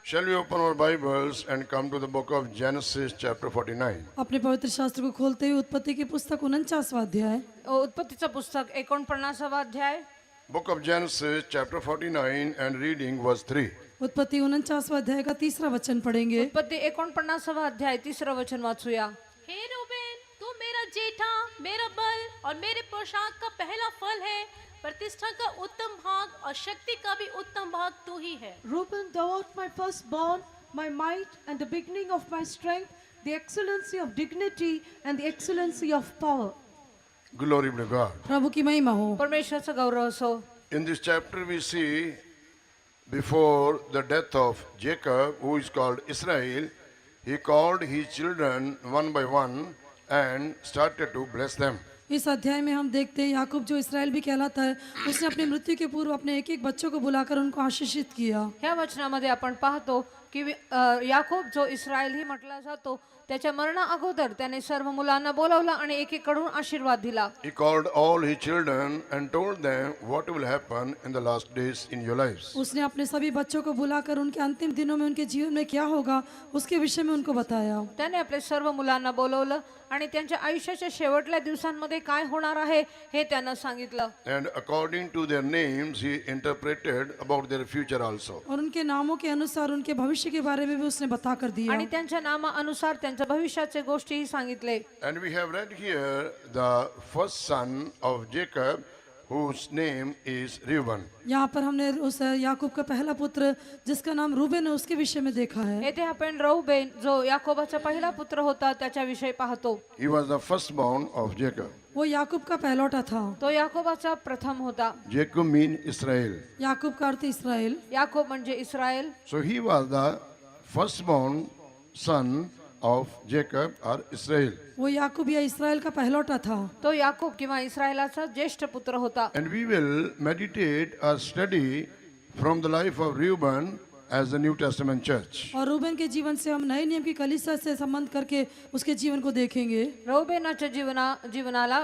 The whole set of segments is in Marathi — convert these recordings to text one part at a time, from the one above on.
Shall we open our Bibles and come to the book of Genesis chapter 49? अपने पवित्र शास्त्र को खोलते हुए उत्पत्ति की पुस्तक 49वां अध्याय। उत्पत्तीचं पुस्तक 49वा अध्याय। Book of Genesis chapter 49 and reading verse 3. उत्पत्ति 49वां अध्याय का 3रा वचन पढ़ेंगे। उत्पत्ती 49वा अध्याय 3रं वचन वाचूया। हे रूबेन, तू मेरा जेठा, मेरा बल और मेरे पोशाक का पहला फल है, प्रतिष्ठा का उत्तम भाग और शक्ति का भी उत्तम भाग तू ही है। Reuben, thou art my firstborn, my might and the beginning of my strength, the excellency of dignity and the excellency of power. Glory be to God. प्रभु की महिमा हो। परमेश्वराचा गौरव असो। In this chapter we see before the death of Jacob, who is called Israel, he called his children one by one and started to bless them. इस अध्याय में हम देखते हैं याकूब जो इसराइल भी कहलाता है, उसने अपनी मृत्यु के पूर्व अपने एक एक बच्चों को बुलाकर उनको आशीषित किया। ह्या वचनामध्ये आपण पाहतो की याकूब जो इस्रायल ही म्हटला जातो, त्याच्या मरणा अगोदर त्याने सर्व मुलांना बोलावलं आणि एकेकडून आशीर्वाद दिला। He called all his children and told them what will happen in the last days in your lives. उसने अपने सभी बच्चों को बुलाकर उनके अंतिम दिनों में उनके जीवन में क्या होगा उसके विषय में उनको बताया। त्याने आपले सर्व मुलांना बोलवलं आणि त्यांच्या आयुष्याच्या शेवटल्या दिवसांमध्ये काय होणार आहे हे त्यांना सांगितलं। And according to their names he interpreted about their future also. और उनके नामों के अनुसार उनके भविष्य के बारे में भी उसने बताकर दिया। आणि त्यांच्या नामानुसार त्यांच्या भविष्याचे गोष्टीही सांगितले। And we have read here the first son of Jacob, whose name is Reuben. यहाँ पर हमने उस याकूब का पहला पुत्र जिसका नाम रूबेन है उसके विषय में देखा है। येथे आपण रौबेन जो याकोबाचा पहिला पुत्र होता त्याच्याविषयी पाहतो। He was the firstborn of Jacob. वो याकूब का पहलौठा था। तो याकोबाचा प्रथम होता। Jacob means Israel. याकूब का अर्थ इस्राएल। याकोब म्हणजे Israel. So he was the firstborn son of Jacob or Israel. वो याकूब या इस्राएल का पहलौठा था। तो याकूब किंवा इस्रायलाचा ज्येष्ठ पुत्र होता। And we will meditate or study from the life of Reuben as the New Testament church. और रूबेन के जीवन से हम नए नियम की कलीसिया से संबंध करके उसके जीवन को देखेंगे। रौबेनाच्या जीवनाला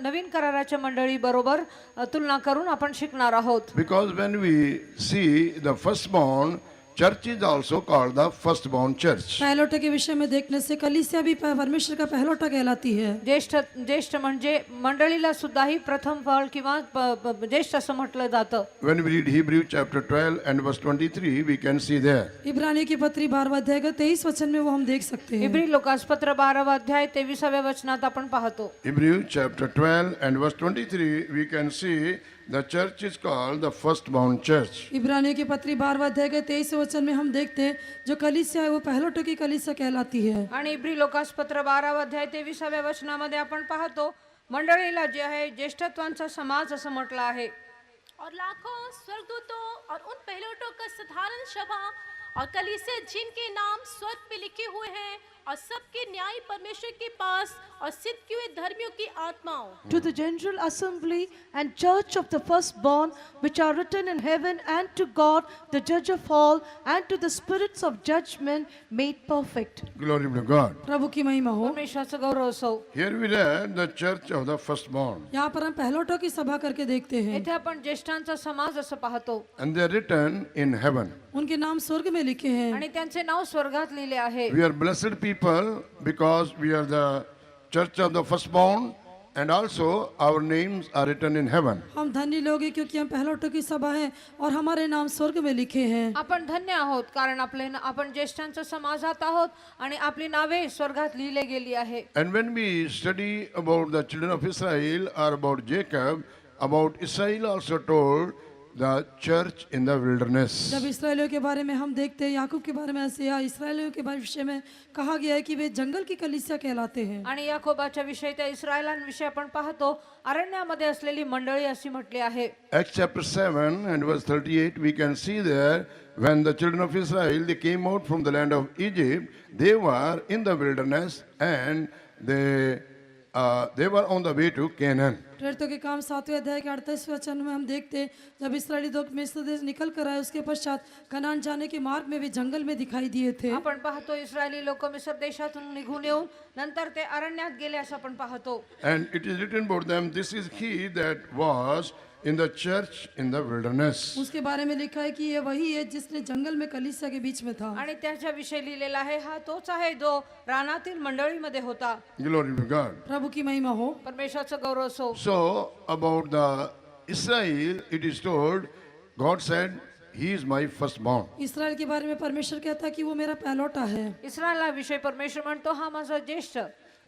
नवीन कराराच्या मंडळी बरोबर तुलना करून आपण शिकणार आहोत। Because when we see the firstborn, church is also called the firstborn church. पहलौठे के विषय में देखने से कलीसिया भी परमेश्वर का पहलौठा कहलाती है। ज्येष्ठ म्हणजे मंडळीला सुद्धा ही प्रथम फळ किंवा ज्येष्ठ असं म्हटलं जातं। When we read Hebrew chapter 12 and verse 23, we can see there. इब्रानी की पत्री 12वां अध्याय का 23 वचन में वो हम देख सकते हैं। इब्री लोकासपत्र 12वा अध्याय 23व्या वचनात आपण पाहतो। Hebrew chapter 12 and verse 23, we can see the church is called the firstborn church. इब्रानी की पत्री 12वां अध्याय के 23 वचन में हम देखते हैं जो कलीसिया है वो पहलौठों की कलीसिया कहलाती है। आणि इब्री लोकासपत्र 12वा अध्याय 23व्या वचनामध्ये आपण पाहतो मंडळीला जे आहे ज्येष्ठत्वांचा समाज असं म्हटलं आहे। और लाखों स्वर्गदूतों और उन पहलौठों का साधारण सभा और कलीसिया जिनके नाम स्वर्ग में लिखे हुए हैं और सबके न्याय परमेश्वर के पास और सिद्ध किए हुए धर्मियों की आत्माओं। To the general assembly and church of the firstborn which are written in heaven, and to God the judge of all, and to the spirits of judgment made perfect. Glory be to God. प्रभु की महिमा हो। परमेश्वराचं गौरव असो। Here we read the church of the firstborn. यहाँ पर हम पहलौठों की सभा करके देखते हैं। येथे आपण ज्येष्ठांचा समाज असं पाहतो And they are written in heaven. उनके नाम स्वर्ग में लिखे हैं। आणि त्यांचे नाव स्वर्गात लिहिले आहे। We are blessed people because we are the church of the firstborn, and also our names are written in heaven. हम धन्य लोग हैं क्योंकि हम पहलौठों की सभा हैं और हमारे नाम स्वर्ग में लिखे हैं। आपण धन्य आहोत कारण आपण ज्येष्ठांच्या समाजात आहोत आणि आपली नावे स्वर्गात लिहिले गेली आहे। And when we study about the children of Israel or about Jacob, about Israel also told the church in the wilderness. जब इस्राएलियों के बारे में हम देखते हैं याकूब के बारे में ऐसे या इस्राएलियों के विषय में कहा गया है कि वे जंगल की कलीसिया कहलाते हैं। आणि याकोबाच्या विषयी त्या इस्रायलांविषयी आपण पाहतो अरण्यामध्ये असलेली मंडळी अशी म्हटली आहे। Acts chapter 7 and verse 38, we can see there when the children of Israel they came out from the land of Egypt, they were in the wilderness and they were on the way to Canaan. प्रेरितों के काम 7वें अध्याय के 38वें वचन में हम देखते हैं जब इस्राएली लोग मिस्र देश निकल कर आए उसके पश्चात कनान जाने के मार्ग में भी जंगल में दिखाई दिए थे। आपण पाहतो इस्रायली लोक मिस्र देशातून निघून येऊन नंतर ते अरण्यात गेले असं आपण पाहतो। And it is written about them, this is he that was in the church in the wilderness. उसके बारे में लिखा है कि ये वही है जिसने जंगल में कलीसिया के बीच में था। आणि त्याच्याविषयी लिहिलेला आहे हा तोच आहे जो रानातील मंडळीमध्ये होता. Glory to God. प्रभु की महिमा हो। परमेश्वराचा गौरव असो. So, about the Israel, it is told, God said, He is my firstborn. Israel के बारे में परमेश्वर कहता है कि वो मेरा पहलौठा है। इस्रायला विषयी परमेश्वर म्हणतो हा माझा ज्येष्ठ.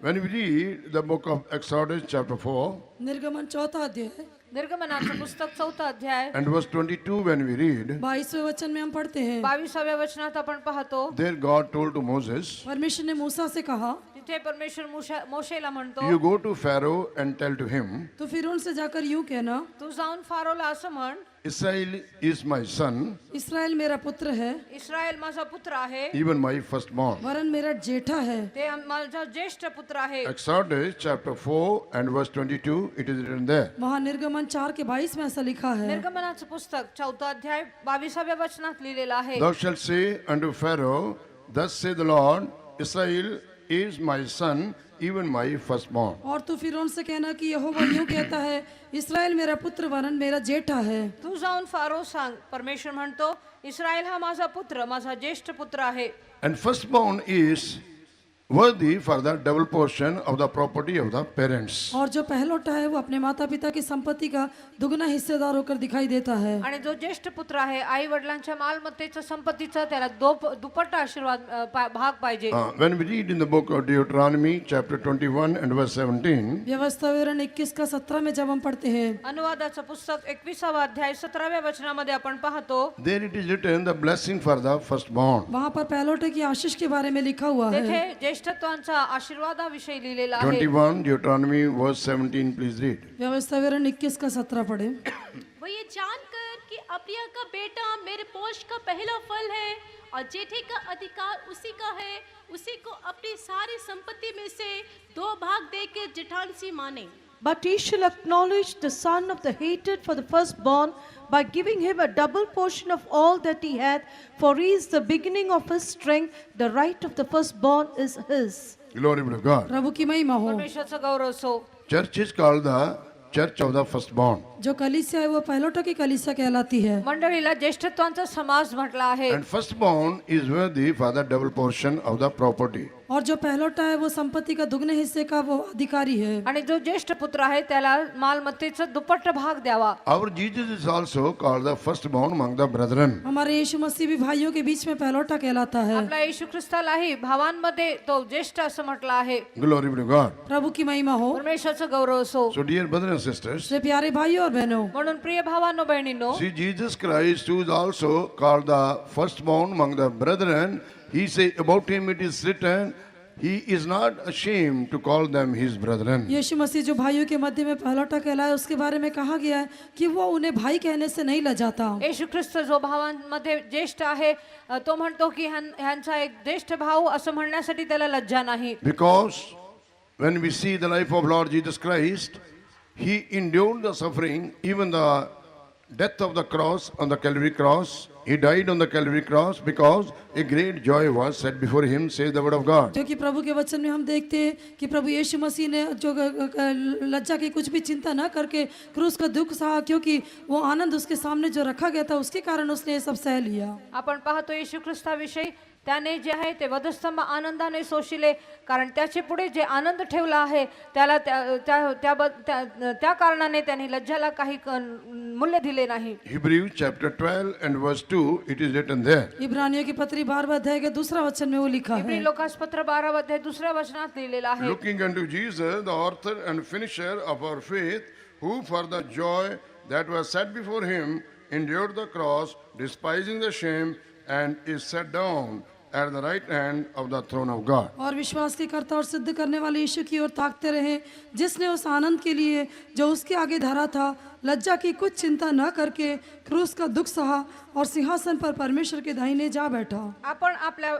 When we read the book of Exodus, chapter 4, निर्गमन चौथा अध्याय निर्गमनाचं पुस्तक 4था अध्याय and verse 22, when we read, 22वें वचन में हम पढ़ते हैं, 22व्या वचनात आपण पाहतो there God told to Moses, परमेश्वर ने मूसा से कहा, तिथे परमेश्वर मोशेला म्हणतो You go to Pharaoh and tell to him, तो फिर उनसे जाकर यूं कहना, तू जाऊन फारोला असं म्हण, Israel is my son, Israel मेरा पुत्र है, इस्रायल माझा पुत्र आहे, even my firstborn. वरन मेरा जेठा है। ते माझा ज्येष्ठ पुत्र आहे. Exodus chapter 4 and verse 22, it is written there. वहाँ निर्गमन 4 के 22 में ऐसा लिखा है, निर्गमनाचं पुस्तक 4था अध्याय 22व्या वचनात लिहिलेलं आहे. Thou shalt say unto Pharaoh, Thus saith the Lord, Israel is my son, even my firstborn. और तू फिर उनसे कहना कि यहोवा यूं कहता है, इसराइल मेरा पुत्र वरन मेरा जेठा है। तू जाऊन फारो सांग, परमेश्वर म्हणतो इस्रायल हा माझा पुत्र, माझा ज्येष्ठ पुत्र आहे. And firstborn is worthy for the double portion of the property of the parents. और जो पहलौठा है वो अपने माता पिता की संपत्ति का दुगना हिस्सेदार होकर दिखाई देता है। आणि जो ज्येष्ठ पुत्र आहे आई वडिलांच्या मालमत्तेचं संपत्तीचा त्याला दुप्पट आशीर्वाद भाग पाहिजे. When we read in the book of Deuteronomy chapter 21 and verse 17, व्यवस्था विवरण 21 का 17 में जब हम पढ़ते हैं, अनुवादाचं पुस्तक 21वा अध्याय 17व्या वचनामध्ये आपण पाहतो there it is written the blessing for the firstborn. वहाँ पर पहलौठे की आशीष के बारे में लिखा हुआ है। तेथे ज्येष्ठत्वांचा आशीर्वादाविषयी लिहिलेला आहे. 21 Deuteronomy verse 17, please read. व्यवस्था विवरण 21 का 17 पढ़े। वो ये जानकर कि अप्रिया का बेटा मेरे पोष का पहला फल है और जेठे का अधिकार उसी का है, उसी को अपनी सारी संपत्ति में से 2 भाग देकर जेठांसी Mane. But he shall acknowledge the son of the hated for the firstborn by giving him a double portion of all that he hath, for he is the beginning of his strength, the right of the firstborn is his. Glory be to God. प्रभु की महिमा हो। परमेश्वराचा गौरव असो. Church is called the church of the firstborn. जो कलीसिया है वो पहलौठा की कलीसिया कहलाती है। मंडळीला ज्येष्ठत्वांचा समाज म्हटला आहे. And firstborn is worthy for the double portion of the property. और जो पहलौठा है वो संपत्ति का दुगने हिस्से का वो अधिकारी है। आणि जो ज्येष्ठ पुत्र आहे त्याला मालमत्तेचा दुप्पट भाग द्यावा. Our Jesus is also called the firstborn among the brethren. हमारे यीशु मसीह भी भाइयों के बीच में पहलौठा कहलाता है। आपला येशू ख्रिस्तालाही भावांमध्ये तो ज्येष्ठ असं म्हटलं आहे. Glory be to God. प्रभु की महिमा हो। परमेश्वराचा गौरव असो. So dear brothers and sisters, से प्यारे भाइयों और बहनों, म्हणून प्रिय भावांनो बहिणींनो, see Jesus Christ who is also called the firstborn among the brethren, he say about him it is written, he is not ashamed to call them his brethren. यीशु मसीह जो भाइयों के मध्य में पहलौठा कहलाया उसके बारे में कहा गया है कि वो उन्हें भाई कहने से नहीं लजाता। येशू ख्रिस्त जो भावांमध्ये ज्येष्ठ आहे तो म्हणतो की ह्यांचा एक ज्येष्ठ भाऊ असं म्हणण्यासाठी त्याला लज्जा नाही. Because when we see the life of Lord Jesus Christ, he endured the suffering, even the death of the cross on the Calvary cross. He died on the Calvary cross because a great joy was set before him, says the word of God. क्योंकि प्रभु के वचन में हम देखते हैं कि प्रभु यीशु मसीह ने जो लज्जा की कुछ भी चिंता न करके क्रूस का दुख सहा, क्योंकि वो आनंद उसके सामने जो रखा गया था उसके कारण उसने ये सब सह लिया। आपण पाहतो येशू ख्रिस्ताविषयी त्याने जे आहे ते वधस्तंभ आनंदाने सोशिले, कारण त्याचे पुढे जे आनंद ठेवला आहे त्याला त्या कारणाने त्याने लज्जाला काही मूल्य दिले नाही. Hebrews chapter 12 and verse 2, it is written there. इब्रानियों की पत्री 12वें अध्याय के दूसरा वचन में वो लिखा इब्री है, लोकासपत्र 12 अध्याय दुसऱ्या वचनात लिहिलेला आहे. Looking unto Jesus, the author and finisher of our faith, who for the joy that was set before him endured the cross, despising the shame, and is set down at the right hand of the throne of God. और विश्वास के कर्ता और सिद्ध करने वाले यीशु की ओर ताकते रहे, जिसने उस आनंद के लिए जो उसके आगे धरा था लज्जा की कुछ चिंता न करके क्रूस का दुख सहा और सिंहासन पर परमेश्वर के दाहिने जा बैठा. आपण आपल्या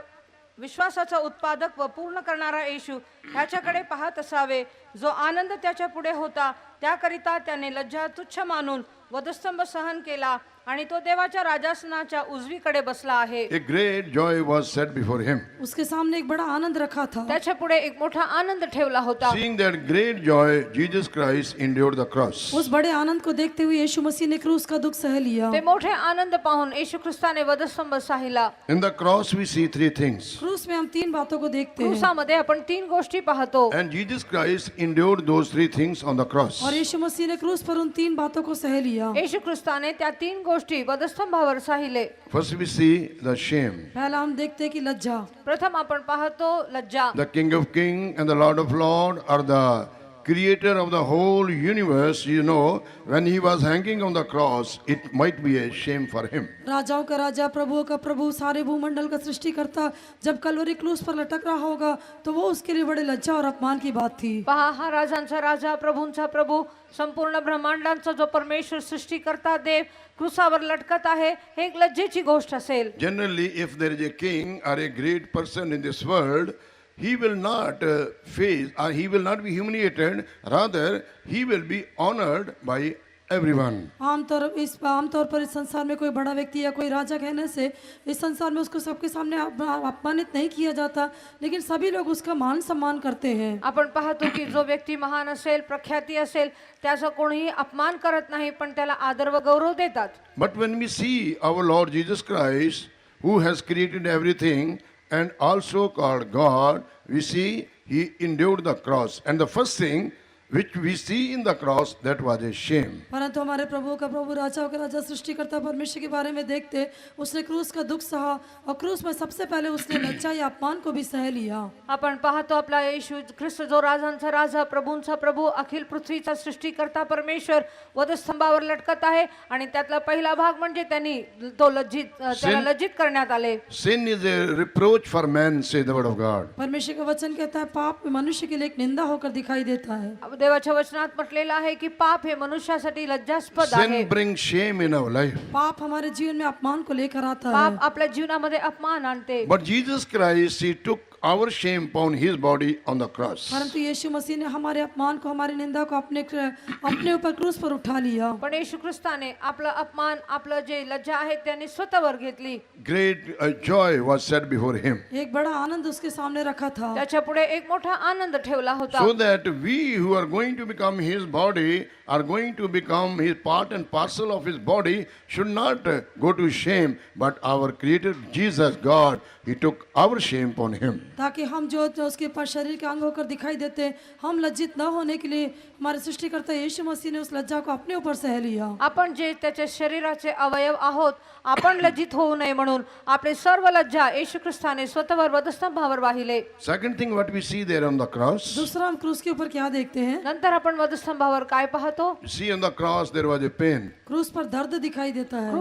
विश्वासाचा उत्पादक व पूर्ण करणारा येशू ह्याच्याकडे पाहत असावे, जो आनंद त्याच्या पुढे होता त्याकरिता त्याने लज्जा तुच्छ मानून वधस्तंभ सहन केला आणि तो देवाच्या राजासनाच्या उजवीकडे बसला आहे. A great joy was set before him. उसके सामने एक बड़ा आनंद रखा था. त्याच्या पुढे एक मोठा आनंद ठेवला होता. Seeing that great joy, Jesus Christ endured the cross. उस बड़े आनंद को देखते हुए यीशु मसीह ने क्रूस का दुख सह लिया. ते मोठे आनंद पाहून येशू ख्रिस्ताने वधस्तंभ सहिला. In the cross we see three things. क्रूस में हम तीन बातों को देखते हैं क्रूसामध्ये आपण तीन गोष्टी पाहतो And Jesus Christ endured those three things on the cross. और यीशु मसीह ने क्रूस पर उन तीन बातों को सह लिया. येशू ख्रिस्ताने त्या तीन गोष्टी वधस्तंभावर सहिले. First we see the shame. पहला हम देखते हैं कि लज्जा. प्रथम आपण पाहतो लज्जा. The King of Kings and the Lord of Lords are the creator of the whole universe. You know, when he was hanging on the cross, it might be a shame for him. राजाओं का राजा, प्रभुओं का प्रभु, सारे भूमंडल का सृष्टिकर्ता जब कलवरी क्रूस पर लटक रहा होगा तो वो उसके लिए बड़े लज्जा और अपमान की बात थी. पहा हा राजांचा राजा प्रभूंचा प्रभू संपूर्ण ब्रह्मांडांचा जो परमेश्वर सृष्टिकर्ता देव क्रूसावर लटकत आहे हे एक लज्जेची गोष्ट असेल. Generally, if there is a king or a great person in this world, he will not face or he will not be humiliated. Rather, he will be honored by everyone. आमतौर पर इस संसार में कोई बड़ा व्यक्ति या कोई राजा कहने से इस संसार में उसको सबके सामने अपमानित नहीं किया जाता, लेकिन सभी लोग उसका मान सम्मान करते हैं. आपण पाहतो की जो व्यक्ती महान असेल प्रख्याती असेल त्याचा कोणीही अपमान करत नाही पण त्याला आदर व गौरव देतात. But when we see our Lord Jesus Christ, who has created everything and also called God, we see he endured the cross. And the first thing which we see in the cross, that was a shame. परंतु हमारे प्रभु का प्रभु, राजाओं का राजा, सृष्टिकर्ता परमेश्वर के बारे में देखते उसने क्रूस का दुख सहा और क्रूस में सबसे पहले उसने लज्जा या अपमान को भी सह लिया. आपण पाहतो आपला येशू ख्रिस्त जो राजांचा राजा प्रभूंचा प्रभू अखिल पृथ्वीचा सृष्टिकर्ता परमेश्वर वधस्तंभावर लटकत आहे आणि त्यातला पहिला भाग म्हणजे त्यांनी तो त्याला लज्जित करण्यात आले. Sin is a reproach for man, say the word of God. परमेश्वर का वचन कहता है पाप मनुष्य के लिए एक निंदा होकर दिखाई देता है. देवाच्या वचनात म्हटलेलं आहे की पाप हे मनुष्यासाठी लज्जास्पद आहे. Sin brings shame in our life. पाप हमारे जीवन में अपमान को लेकर आता है. पाप आपल्या जीवनामध्ये अपमान आणते. But Jesus Christ, he took our shame upon his body on the cross. परंतु यीशु मसीह ने हमारे अपमान को, हमारी निंदा को अपने ऊपर क्रूस पर उठा लिया. पण येशू ख्रिस्ताने आपलं अपमान आपलं जे लज्जा आहे त्यांनी स्वतःवर घेतली. Great joy was set before him. एक बड़ा आनंद उसके सामने रखा था. त्याच्या पुढे एक मोठा आनंद ठेवला होता. So that we who are going to become his body, are going to become his part and parcel of his body, should not go to shame, but our creator Jesus God, he took our shame upon him. ताकि हम जो उसके शरीर के अंग होकर दिखाई देते हम लज्जित न होने के लिए हमारे सृष्टिकर्ता यीशु मसीह ने उस लज्जा को अपने ऊपर सह लिया. आपण जे त्याच्या शरीराचे अवयव आहोत आपण लज्जित होऊ नये म्हणून आपले सर्व लज्जा येशू ख्रिस्ताने स्वतःवर वधस्तंभावर वाहिले. Second thing what we see there on the cross, दूसरा हम क्रूस के ऊपर क्या देखते हैं? नंतर आपण वधस्तंभावर काय पाहतो? see on the cross there was a pain. क्रूस पर दर्द दिखाई देता है.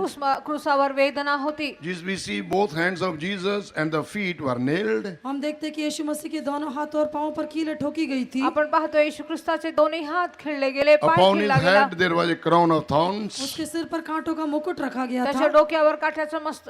क्रूसावर वेदना होती. We see both hands of Jesus and the feet were nailed. हम देखते हैं कि यीशु मसीह के दोनों हाथों और पांवों पर कीलें ठोकी गई थी. आपण पाहतो येशू ख्रिस्ताचे दोन्ही हात खिळले गेले, पाय Upon his खिळला गेला. head there was a crown of thorns. उसके सिर पर कांटों का मुकुट रखा गया त्याच्या था. डोक्यावर काठ्याचा मस्त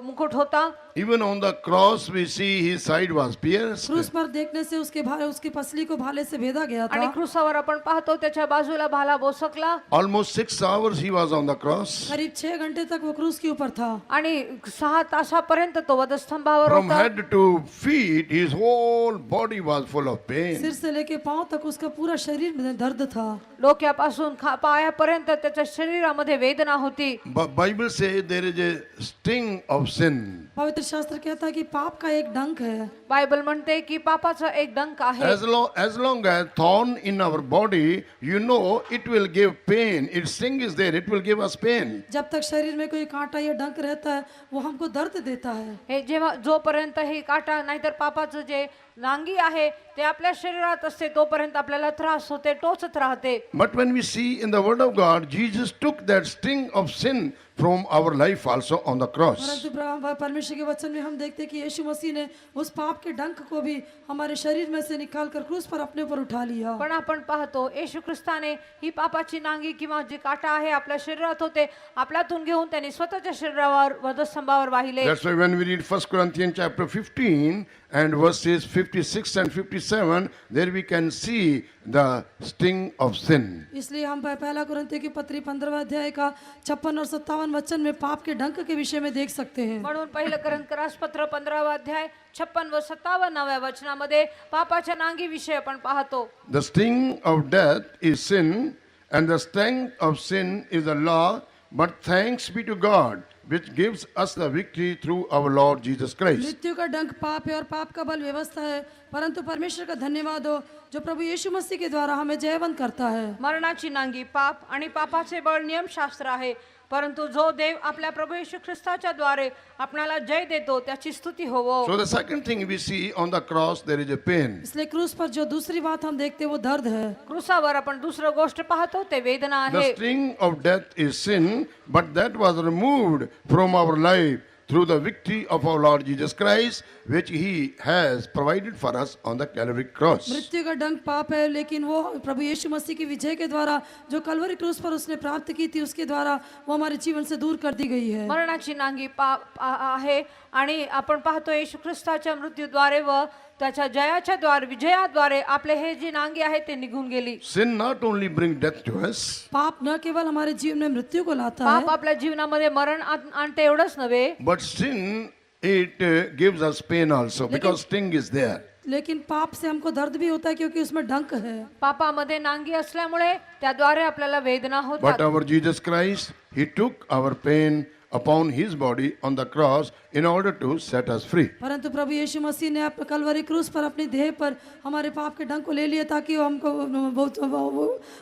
मुकुट होता. Even on the cross we see his side was pierced. क्रूस पर देखने से उसकी पसली को भाले से भेदा गया आणि था. क्रूसावर आपण पाहतो त्याच्या बाजूला भाला बोसकला. Almost 6 hours he was on the cross. करीब 6 घंटे तक वो क्रूस के ऊपर था. आणि 6 तासापर्यंत तो वधस्तंभावर From होता. head to feet his whole body was full of pain. सिर से लेके पांव तक उसका पूरा शरीर में दर्द था. डोक्यापासून पायापर्यंत त्याच्या शरीरामध्ये वेदना होती. But Bible says there is a sting of sin. पवित्र शास्त्र कहता है कि पाप का एक डंक है. बायबल म्हणते की पापाचा एक डंक आहे. As long as thorn in our body, you know it will give pain. Its sting is there, it will give us pain. जब तक शरीर में कोई कांटा या डंक रहता है वो हमको दर्द देता है. हे जेव्हा जोपर्यंत हे काटा नाहीतर पापाचं जे नांगी आहे ते आपल्या शरीरात असते तोपर्यंत आपल्याला त्रास होते, टोचत राहते. But when we see in the word of God, Jesus took that sting of sin from our life also on the cross. परंतु परमेश्वर के वचन में हम देखते हैं कि यीशु मसीह ने उस पाप के डंक को भी हमारे शरीर में से निकालकर क्रूस पर अपने ऊपर उठा लिया. पण आपण पाहतो येशू ख्रिस्ताने ही पापाची नांगी किंवा जे काटा आहे आपल्या शरीरात होते आपल्यातून घेऊन त्यांनी स्वतःच्या शरीरावर वधस्तंभावर वाहिले. That's why when we read 1 Corinthians chapter 15 and verses 56 and 57, there we can see the sting of sin. इसलिए हम पहला कुरिन्थियों की पत्री 15वें अध्याय का 56 और 57 वचन में पाप के डंक के विषय में देख सकते हैं। म्हणून पहिलं करंतरासपत्र 15वा अध्याय 56 व 57व्या वचनामध्ये पापाच्या नांगी विषय आपण पाहतो. The sting of death is sin, and the sting of sin is the law, but thanks be to God, which gives us the victory through our Lord Jesus Christ. मृत्यु का डंक पाप है और पाप का बल व्यवस्था है, परंतु परमेश्वर का धन्यवाद हो जो प्रभु यीशु मसीह के द्वारा हमें जयवंत करता है। मरणाची नांगी पाप आणि पापाचे बळ नियमशास्त्र आहे, परंतु जो देव आपल्या प्रभू येशू ख्रिस्ताच्या द्वारे आपणाला जय देतो त्याची स्तुती होवो. So the second thing we see on the cross, there is a pain. इसलिए क्रूस पर जो दूसरी बात हम देखते हैं वो दर्द है। क्रूसावर आपण दुसरं गोष्ट पाहतो ते वेदना The आहे. sting of death is sin, but that was removed from our life through the victory of our Lord Jesus Christ, which He has provided for us on the Calvary cross. मृत्यु का डंक पाप है, लेकिन वो प्रभु यीशु मसीह की विजय के द्वारा जो कलवरी क्रूस पर उसने प्राप्त की थी उसके द्वारा वो हमारे जीवन से दूर कर दी गई है। मरणाची नांगी पाप आहे आणि आपण पाहतो येशू ख्रिस्ताच्या मृत्यूद्वारे व त्याच्या जयाच्या द्वारे विजयाद्वारे आपले हे जी नांगी आहे ते निघून गेली. Sin not only brings death to us, पाप न केवल हमारे जीवन में मृत्यु को लाता पाप है, आपल्या जीवनामध्ये मरण आणते एवढंच नव्हे, but sin it gives us pain also because sting is there. लेकिन पाप से हमको दर्द भी होता है क्योंकि उसमें डंक है। पापामध्ये नांगी असल्यामुळे त्याद्वारे आपल्याला वेदना But होतात. our Jesus Christ, He took our pain upon His body on the cross in order to set us free. परंतु प्रभु यीशु मसीह ने कलवरी क्रूस पर अपनी देह पर हमारे पाप के डंक को ले लिया ताकि वो हमको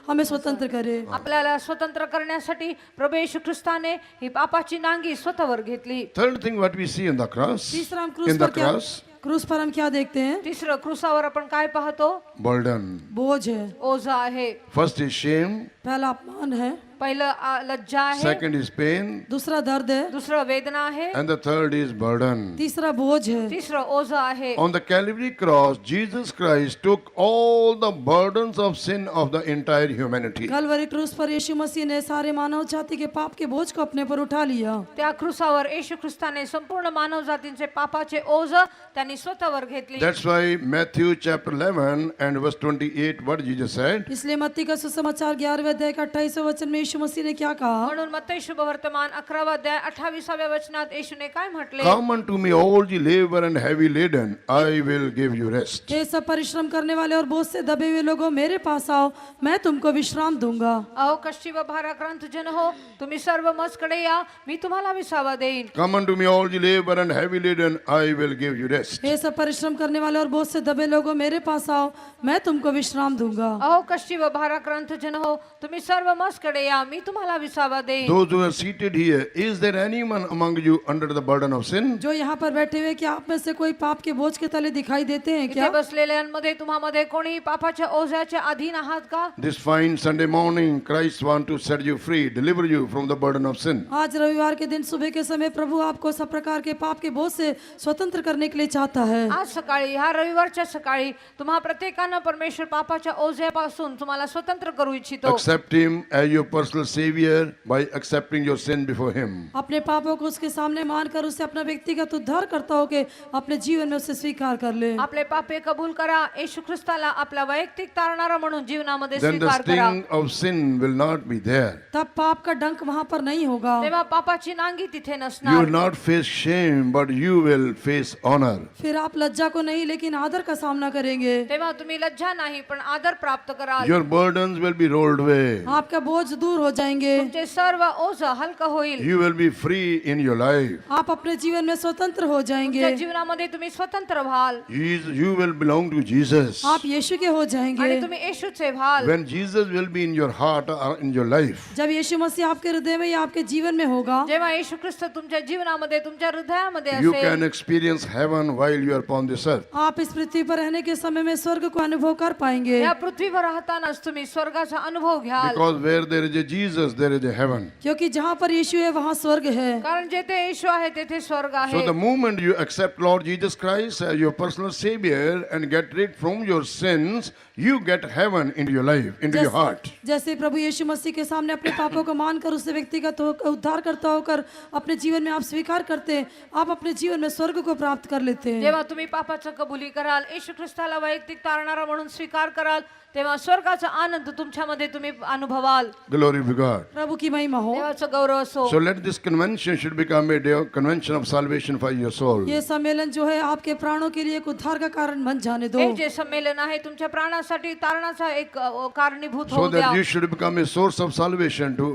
हमें स्वतंत्र करे। आपल्याला स्वतंत्र करण्यासाठी प्रभू येशू ख्रिस्ताने ही पापाची नांगी स्वतःवर घेतली. Third thing what we see in the cross, तीसरा हम in the क्रूस cross, पर हम क्या देखते हैं? तिसरं क्रूसावर आपण काय पाहतो? burden. बोझ है। ओझा आहे. First is shame, पहला अपमान है, पहिलं लज्जा आहे, second is pain, दूसरा दर्द है, दुसरं वेदना आहे, and the third is burden. तीसरा बोझ है। तिसरं ओझा आहे. On the Calvary cross, Jesus Christ took all the burdens of sin of the entire humanity. Kalvari क्रूस पर यीशु मसीह ने सारे मानव जाति के पाप के बोझ को अपने पर उठा लिया। त्या क्रूसावर येशू ख्रिस्ताने संपूर्ण मानव जातींचे पापाचे ओझ त्यांनी स्वतःवर घेतली. That's why Matthew chapter 11 and verse 28, what Jesus said, इसलिए मत्ती का सुसमाचार 11वें अध्याय का 28वें वचन में यीशु मसीह ने क्या कहा? म्हणून मत्ती शुभ वर्तमान 11वा अध्याय 28व्या वचनात येशूने काय म्हटले? Come unto me all ye labor and heavy laden, I will give you rest. हे सब परिश्रम करने वाले और बोझ से दबे हुए लोगों, मेरे पास आओ, मैं तुमको विश्राम दूंगा। अहो कष्टी व भाराक्रांत जन हो, तुम्ही सर्व मजकडे या, मी तुम्हाला विसावा देईन. Come unto me all ye labor and heavy laden, I will give you rest. हे सब परिश्रम करने वाले और बोझ से दबे लोगों, मेरे पास आओ, मैं तुमको विश्राम दूंगा। अहो कष्टी व भाराक्रांत जन हो, तुम्ही सर्व मजकडे या, मी तुम्हाला विसावा देईन. Those who are seated here, is there anyone among you under the burden of sin? जो यहाँ पर बैठे हुए, क्या आप में से कोई पाप के बोझ के तले दिखाई देते हैं इथे क्या? बसलेल्यांमध्ये तुम्हामध्ये कोणी पापाच्या ओझ्याच्या अधीन आहात का? This fine Sunday morning, Christ wants to set you free, deliver you from the burden of sin. आज रविवार के दिन सुबह के समय प्रभु आपको सब प्रकार के पाप के बोझ से स्वतंत्र करने के लिए चाहता है। आज सकाळी ह्या रविवारच्या सकाळी तुम्हा प्रत्येकानं परमेश्वर पापाच्या ओझ्यापासून तुम्हाला स्वतंत्र करू इच्छितो. Accept Him as your personal Savior by accepting your sin before Him. अपने पापों को उसके सामने मानकर उसे अपना व्यक्तिगत उद्धार करता हो के अपने जीवन में उसे स्वीकार कर ले। आपले पापे कबूल करा, येशू ख्रिस्ताला आपला वैयक्तिक तारणारा म्हणून जीवनामध्ये Then the स्वीकार करा. sting of sin will not be there. तब पाप का डंक वहां पर नहीं होगा। तेव्हा पापाची नांगी तिथे You will नसणार. not face shame, but you will face honor. फिर आप लज्जा को नहीं लेकिन आदर का सामना करेंगे। तेव्हा तुम्ही लज्जा नाही पण आदर प्राप्त कराल. Your burdens will be rolled away. आपका बोझ दूर हो जाएंगे। तुमचे सर्व ओझ हलका होईल. You will be free in your life. आप अपने जीवन में स्वतंत्र हो तुमच्या जाएंगे। जीवनामध्ये तुम्ही स्वतंत्र व्हाल You will belong to Jesus. आप यीशु के हो आणि जाएंगे। तुम्ही येशूचे व्हाल. When Jesus will be in your heart or in your life, जब यीशु मसीह आपके हृदय में या आपके जीवन में होगा, जेव्हा येशू ख्रिस्त तुमच्या जीवनामध्ये तुमच्या हृदयामध्ये you असेल, can experience heaven while you are upon this earth. आप इस पृथ्वी पर रहने के समय में स्वर्ग को अनुभव कर पाएंगे। या पृथ्वीवर राहतानाच तुम्ही स्वर्गाचा अनुभव घ्याल. Because where there is a Jesus, there is a heaven. क्योंकि जहाँ पर यीशु है वहाँ स्वर्ग है। कारण जेथे येशू आहे तेथे स्वर्ग आहे. So the moment you accept Lord Jesus Christ as your personal Savior and get rid from your sins, you get heaven into your life, into your heart. जैसे प्रभु यीशु मसीह के सामने अपने पापों को मानकर उससे व्यक्तिगत उद्धार करता होकर अपने जीवन में आप स्वीकार करते हैं, आप अपने जीवन में स्वर्ग को प्राप्त कर लेते हैं। हैं। जेव्हा तुम्ही पापाचं कबुली कराल, येशू ख्रिस्ताला वैयक्तिक तारणारा म्हणून स्वीकार कराल, तेव्हा स्वर्गाचा आनंद तुमच्यामध्ये तुम्ही अनुभवाल. Glory be God. प्रभु की महिमा हो. देवाचं गौरव असो. So let this convention should become a day of convention of salvation for your soul. ये सम्मेलन जो है आपके प्राणों के लिए एक उद्धार का कारण बन जाने दो, हे जे संमेलन आहे तुमच्या प्राणासाठी तारणाचा एक कारणीभूत So होऊ द्या. that you should become a source of salvation to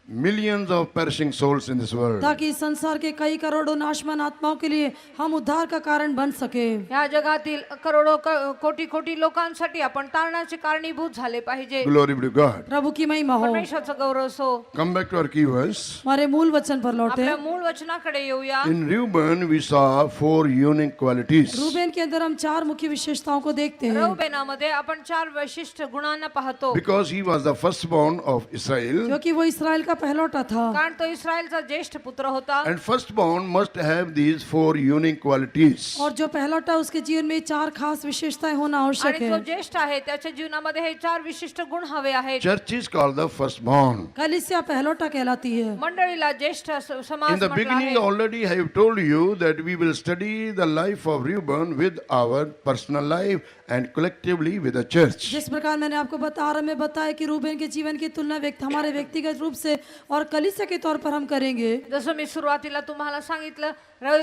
millions of perishing souls in this world. ताकि इस संसार के कई करोड़ों नाशवान आत्माओं के लिए हम उद्धार का कारण बन सके. या जगातील करोडो कोटी कोटी लोकांसाठी आपण तारणाचे कारणीभूत झाले पाहिजे. Glory be to God. प्रभु की महिमा हो. परमेश्वराचं गौरव असो. Come back to our key verse. हमारे मूल वचन पर लौटे. आपल्या मूळ वचनाकडे येऊया. In Reuben we saw 4 unique qualities. Reuben के अंदर हम 4 मुख्य विशेषताओं को देखते हैं, रौबेनामध्ये आपण 4 वैशिष्ट्य गुणांना पाहतो. Because he was the firstborn of Israel. क्योंकि वो इसराइल का पहलौटा था. कारण तो इस्रायलचा ज्येष्ठ पुत्र होता. And firstborn must have these 4 unique qualities. और जो पहलौटा उसके जीवन में 4 खास विशेषताएं होना आवश्यक आणि जो है. ज्येष्ठ आहे त्याच्या जीवनामध्ये हे 4 विशिष्ट गुण हवे आहेत. Church is called the firstborn. कलीसिया पहलौटा कहलाती है. मंडळीला ज्येष्ठ In समाज the म्हटलं beginning आहे. already I have told you that we will study the life of Reuben with our personal life and collectively with the church. जिस प्रकार मैंने आपको आरंभ में बताया कि रूबेन के जीवन की तुलना हमारे व्यक्तिगत रूप से और कलीसिया के तौर पर हम करेंगे. जसं मी सुरुवातीला तुम्हाला सांगितलं,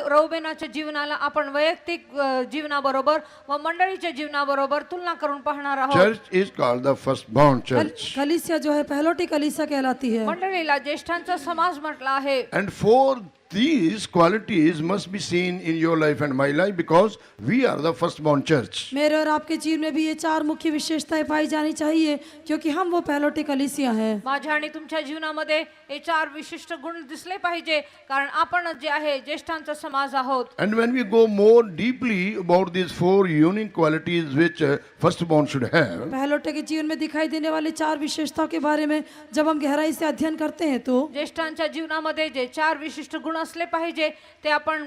रौबेनाच्या जीवनाला आपण वैयक्तिक जीवनाबरोबर व मंडळीच्या जीवनाबरोबर तुलना करून पाहणार आहोत. Church is called the firstborn church. कलीसिया जो है पहलौटी कलीसिया कहलाती है. मंडळीला ज्येष्ठांचा समाज म्हटला आहे. And 4 these qualities must be seen in your life and my life because we are the firstborn church. मेरे और आपके जीवन में भी ये 4 मुख्य विशेषताएं पाई जानी चाहिए, क्योंकि हम वो पहलौटी कलीसिया हैं. माझ्या आणि तुमच्या जीवनामध्ये हे 4 विशिष्ट गुण दिसले पाहिजे, कारण आपण जे आहे ज्येष्ठांचा समाज आहोत. And when we go more deeply about these 4 unique qualities which firstborn should have, पहलौटे के जीवन में दिखाई देने वाले 4 विशेषताओं के बारे में जब हम गहराई से अध्ययन करते हैं तो ज्येष्ठांच्या जीवनामध्ये जे 4 विशिष्ट गुण असले पाहिजे ते आपण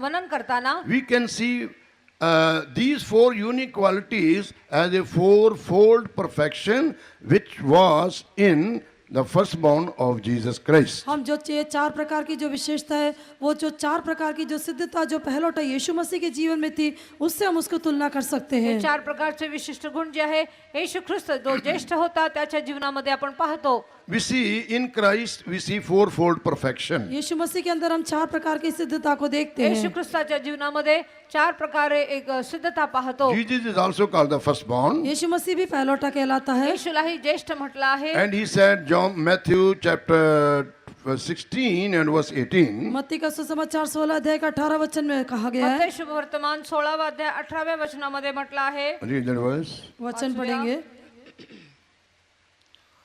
मनन करताना we can see these 4 unique qualities as a 4-fold perfection which was in the firstborn of Jesus Christ. हम जो 4 प्रकार की जो विशेषता है, वो जो 4 प्रकार की जो सिद्धता जो पहलौटा यीशु मसीह के जीवन में थी, उससे हम उसको तुलना कर सकते हे हैं. 4 प्रकारचे विशिष्ट गुण जे आहे येशू ख्रिस्त जो ज्येष्ठ होता त्याच्या जीवनामध्ये आपण पाहतो. We see in Christ we see 4-fold perfection. यीशु मसीह के अंदर हम 4 प्रकार की सिद्धता को देखते येशू हैं. ख्रिस्ताच्या जीवनामध्ये 4 प्रकारे एक सिद्धता पाहतो. Jesus is also called the firstborn. यीशु मसीह भी पहलौटा कहलाता है. येशूलाही ज्येष्ठ म्हटलं आहे. And he said, Matthew chapter 16 and verse 18. मत्ती का सुसमाचार 16 अध्याय का 18 वचन में कहा गया है. मत्ती शुभ वर्तमान 16 अध्याय 18व्या वचनामध्ये म्हटलं आहे. Read that verse. वचन पढ़ेंगे.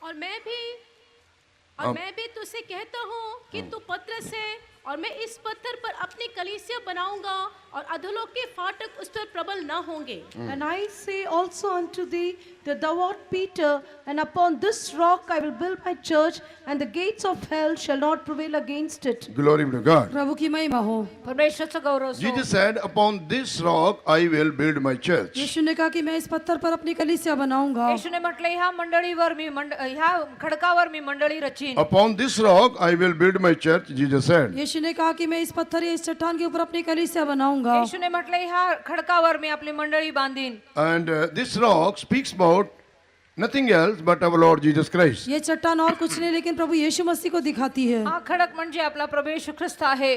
और मैं भी तुझसे कहता हूँ कि तू पत्थर है और मैं इस पत्थर पर अपनी कलीसिया बनाऊंगा और अधोलोक के फाटक उस पर प्रबल न होंगे. And I say also unto thee that thou art Peter, and upon this rock I will build my church, and the gates of hell shall not prevail against it. Glory be to God. प्रभु की महिमा हो. परमेश्वराचं गौरव असो. Jesus said, upon this rock I will build my church. यीशु ने कहा कि मैं इस पत्थर पर अपनी कलीसिया बनाऊंगा. येशूने म्हटलं ह्या मंडळीवर मी ह्या खडकावर मी मंडळी Rachin. Upon this rock I will build my church, Jesus said. यीशु ने कहा कि मैं इस पत्थर या इस चट्टान के ऊपर अपनी कलीसिया बनाऊंगा. येशूने म्हटलं ह्या खडकावर मी आपली मंडळी बांधीन. And this rock speaks about nothing else but our Lord Jesus Christ. ये चट्टान और कुछ नहीं लेकिन प्रभु यीशु मसीह को दिखाती है. हा खडक म्हणजे आपला प्रभू येशू ख्रिस्त आहे.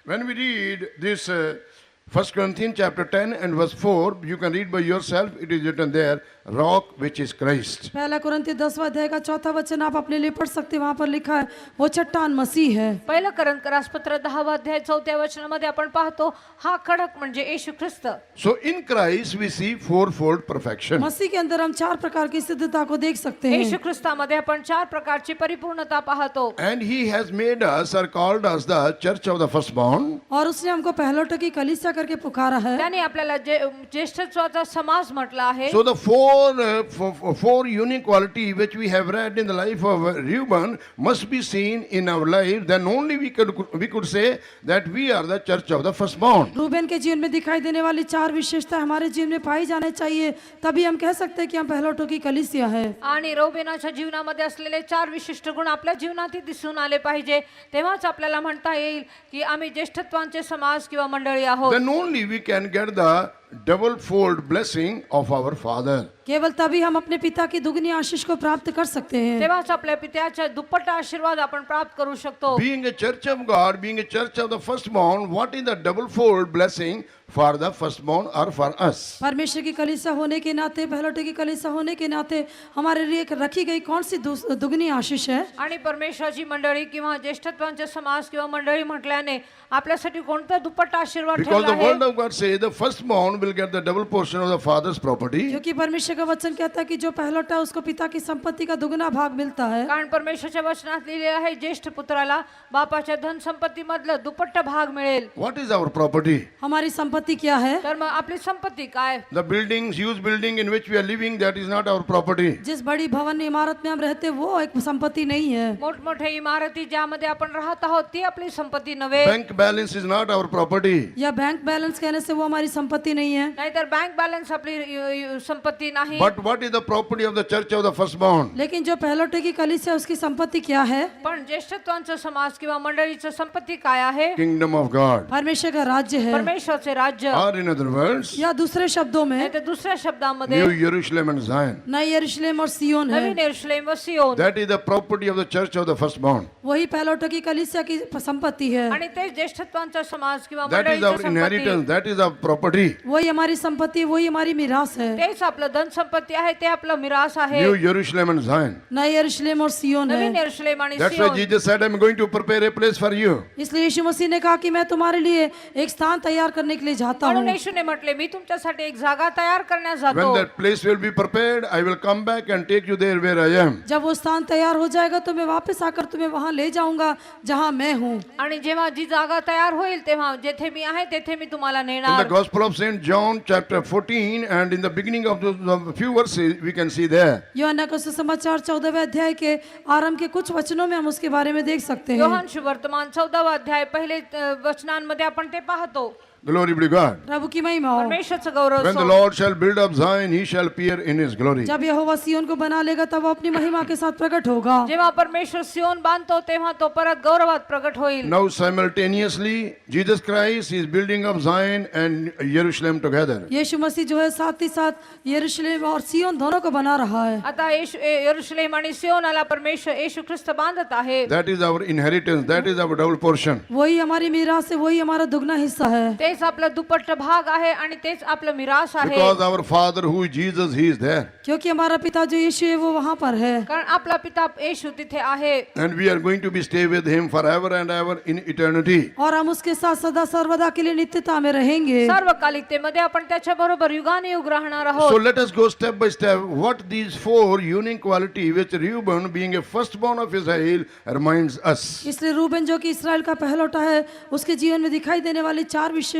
When we read this 1 Corinthians chapter 10 and verse 4, you can read by yourself, it is written there, rock which is Christ. पहला कुरिन्थी 10वां अध्याय का 4था वचन आप अपने लिए पढ़ सकते हैं. वहां पर लिखा है वो चट्टान मसीह है. पहिलं करासपत्र 10वा अध्याय 4थ्या वचनामध्ये आपण पाहतो हा खडक म्हणजे येशू ख्रिस्त. So in Christ we see 4-fold perfection. मसीह के अंदर हम 4 प्रकार की सिद्धता को देख सकते येशू हैं. ख्रिस्तामध्ये आपण 4 प्रकारची परिपूर्णता पाहतो. And he has made us or called us the church of the firstborn. और उसने हमको पहलौठों की कलीसिया करके पुकारा है. त्याने आपल्याला ज्येष्ठत्वाचा समाज म्हटला आहे. So the four unique quality which we have read in the life of Reuben must be seen in our life. Then only we could say that we are the church of the firstborn. Reuben के जीवन में दिखाई देने वाली 4 विशेषता हमारे जीवन में पाई जानी चाहिए, तभी हम कह सकते हैं कि हम पहलौठों की कलीसिया है. आणि रौबेनाच्या जीवनामध्ये असलेले 4 विशिष्ट गुण आपल्या जीवनात दिसून आले पाहिजे, तेव्हाच आपल्याला म्हणता येईल की आम्ही ज्येष्ठत्वांचे समाज किंवा मंडळी आहोत. Then then only we can get the double fold blessing of our Father. केवल तभी हम अपने पिता की दुगनी आशीष को प्राप्त कर सकते हैं। तेव्हाच आपल्या पित्याचा दुप्पट आशीर्वाद आपण प्राप्त करू शकतो. Being a church of God, being a church of the firstborn, what is the double fold blessing for the firstborn or for us? परमेश्वर की कलीसिया होने के नाते, पहलौठे की कलीसिया होने के नाते हमारे लिए एक रखी गई कौन सी दुगनी आशीष है? आणि परमेश्वराची मंडळी किंवा ज्येष्ठत्वांचे समाज किंवा मंडळी म्हटल्याने आपल्यासाठी कोणता दुप्पट आशीर्वाद Because ठेवला the word आहे? of God says the firstborn will get the double portion of the father's property. क्योंकि परमेश्वर का वचन कहता है कि जो पहलौठा है उसको पिता की संपत्ति का दुगना भाग मिलता है। कारण परमेश्वराच्या वचनात लिहिले आहे ज्येष्ठ पुत्राला बापाच्या धन संपत्ती मधलं दुप्पट भाग मिळेल. What is our property? हमारी संपत्ति क्या है? तर मग आपली संपत्ती काय? The buildings, huge building in which we are living, that is not our property. जिस बड़ी भवन इमारत में हम रहते हैं वो एक संपत्ति नहीं है। मोठमोठे इमारती ज्यामध्ये आपण राहत आहोत ती आपली संपत्ती नव्हे. Bank balance is not our property. या बैंक बैलेंस कहने से वो हमारी संपत्ति नहीं है। नाहीतर बँक बॅलन्स आपली संपत्ती नाही. But what is the property of the church of the firstborn? लेकिन जो पहलौठे की कलीसिया उसकी संपत्ति क्या है? पण ज्येष्ठत्वांचा समाज किंवा मंडळीचं संपत्ती काय आहे? Kingdom of God. परमेश्वर का राज्य है। परमेश्वराचे राज्य. Or in other words, या दूसरे शब्दों में नाहीतर दुसऱ्या शब्दामध्ये New Jerusalem and Zion. नई यरूशलेम और सियोन है। नवीन यरूशलेम व सियोन. That is the property of the church of the firstborn. वही पहलौठे की कलीसिया की संपत्ति है। आणि ते ज्येष्ठत्वांचा समाज किंवा That is our मंडळीची inheritance. संपत्ती. That is our property. वही हमारी संपत्ति, वही हमारी मिरास है। तेच आपलं धन संपत्ती आहे ते आपलं मिरास आहे. New Jerusalem and Zion. नई यरूशलेम और सियोन नवीन है। यरूशलेम आणि That's why सियोन. Jesus said, I'm going to prepare a place for you. इसलिए यीशु मसीह ने कहा कि मैं तुम्हारे लिए एक स्थान तैयार करने के लिए जाता म्हणून हूँ। येशूने म्हटले मी तुमच्यासाठी एक जागा तयार करण्यास जातो. When that place will be prepared, I will come back and take you there where I am. जब वो स्थान तैयार हो जाएगा तो मैं वापस आकर तुम्हें वहां ले जाऊंगा जहां मैं हूँ। आणि जेव्हा जी जागा तयार होईल तेव्हा जेथे मी आहे तेथे मी तुम्हाला In the नेणार. Gospel of St. John, chapter 14, and in the beginning of the few verses, we can see there. यूहन्ना का सुसमाचार 14वें अध्याय के आरंभ के कुछ वचनों में हम उसके बारे में देख सकते हैं। योहान शुवर्तमान 14वा अध्याय पहिले वचनांमध्ये आपण ते पाहतो. Glory be to God. प्रभु की महिमा हो। परमेश्वरचं गौरव When the असो. Lord shall build up Zion, he shall appear in his glory. जब यहोवा सियोन को बना लेगा तब वो अपनी महिमा के साथ प्रकट होगा। जेव्हा परमेश्वर सियोन बांधतो तेव्हा तो परत गौरवात प्रकट होईल. Now simultaneously, Jesus Christ is building up Zion and Jerusalem together. यीशु मसीह जो है साथ ही साथ यरूशलेम और सियोन दोनों को बना रहा है। आता यरूशलेम आणि सियोनाला परमेश्वर येशू ख्रिस्त बांधत आहे. That is our inheritance. That is our double portion. वही हमारी मीरास है, वही हमारा दुगना हिस्सा है। तेच आपलं दुप्पट भाग आहे आणि तेच आपलं मिरास आहे. Because our Father who is Jesus, he is there. क्योंकि हमारा पिता जो यीशु है वो वहाँ पर है। कारण आपला पिता येशू तिथे आहे. And we are going to be stay with him forever and ever in eternity. और हम उसके साथ सदा सर्वदा के लिए नित्यता में रहेंगे। सर्वकालिकतेमध्ये आपण त्याच्या बरोबर युगानुयुग राहणार So आहोत. let us go step by step what these four unique qualities which Reuben being a firstborn of Israel reminds us. इसलिए रूबेन जो कि इस्राएल का पहलौठा है उसके जीवन में दिखाई देने वाली चार विशेषताएं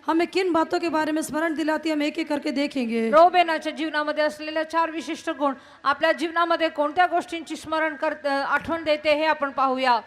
हमें किन बातों के बारे में स्मरण दिलाती है हम एक एक करके देखेंगे। रोबेनाच्या जीवनामध्ये असलेल्या चार विशिष्ट गुण आपल्या जीवनामध्ये कोणत्या गोष्टींची स्मरण आठवण देते हे आपण पाहूया.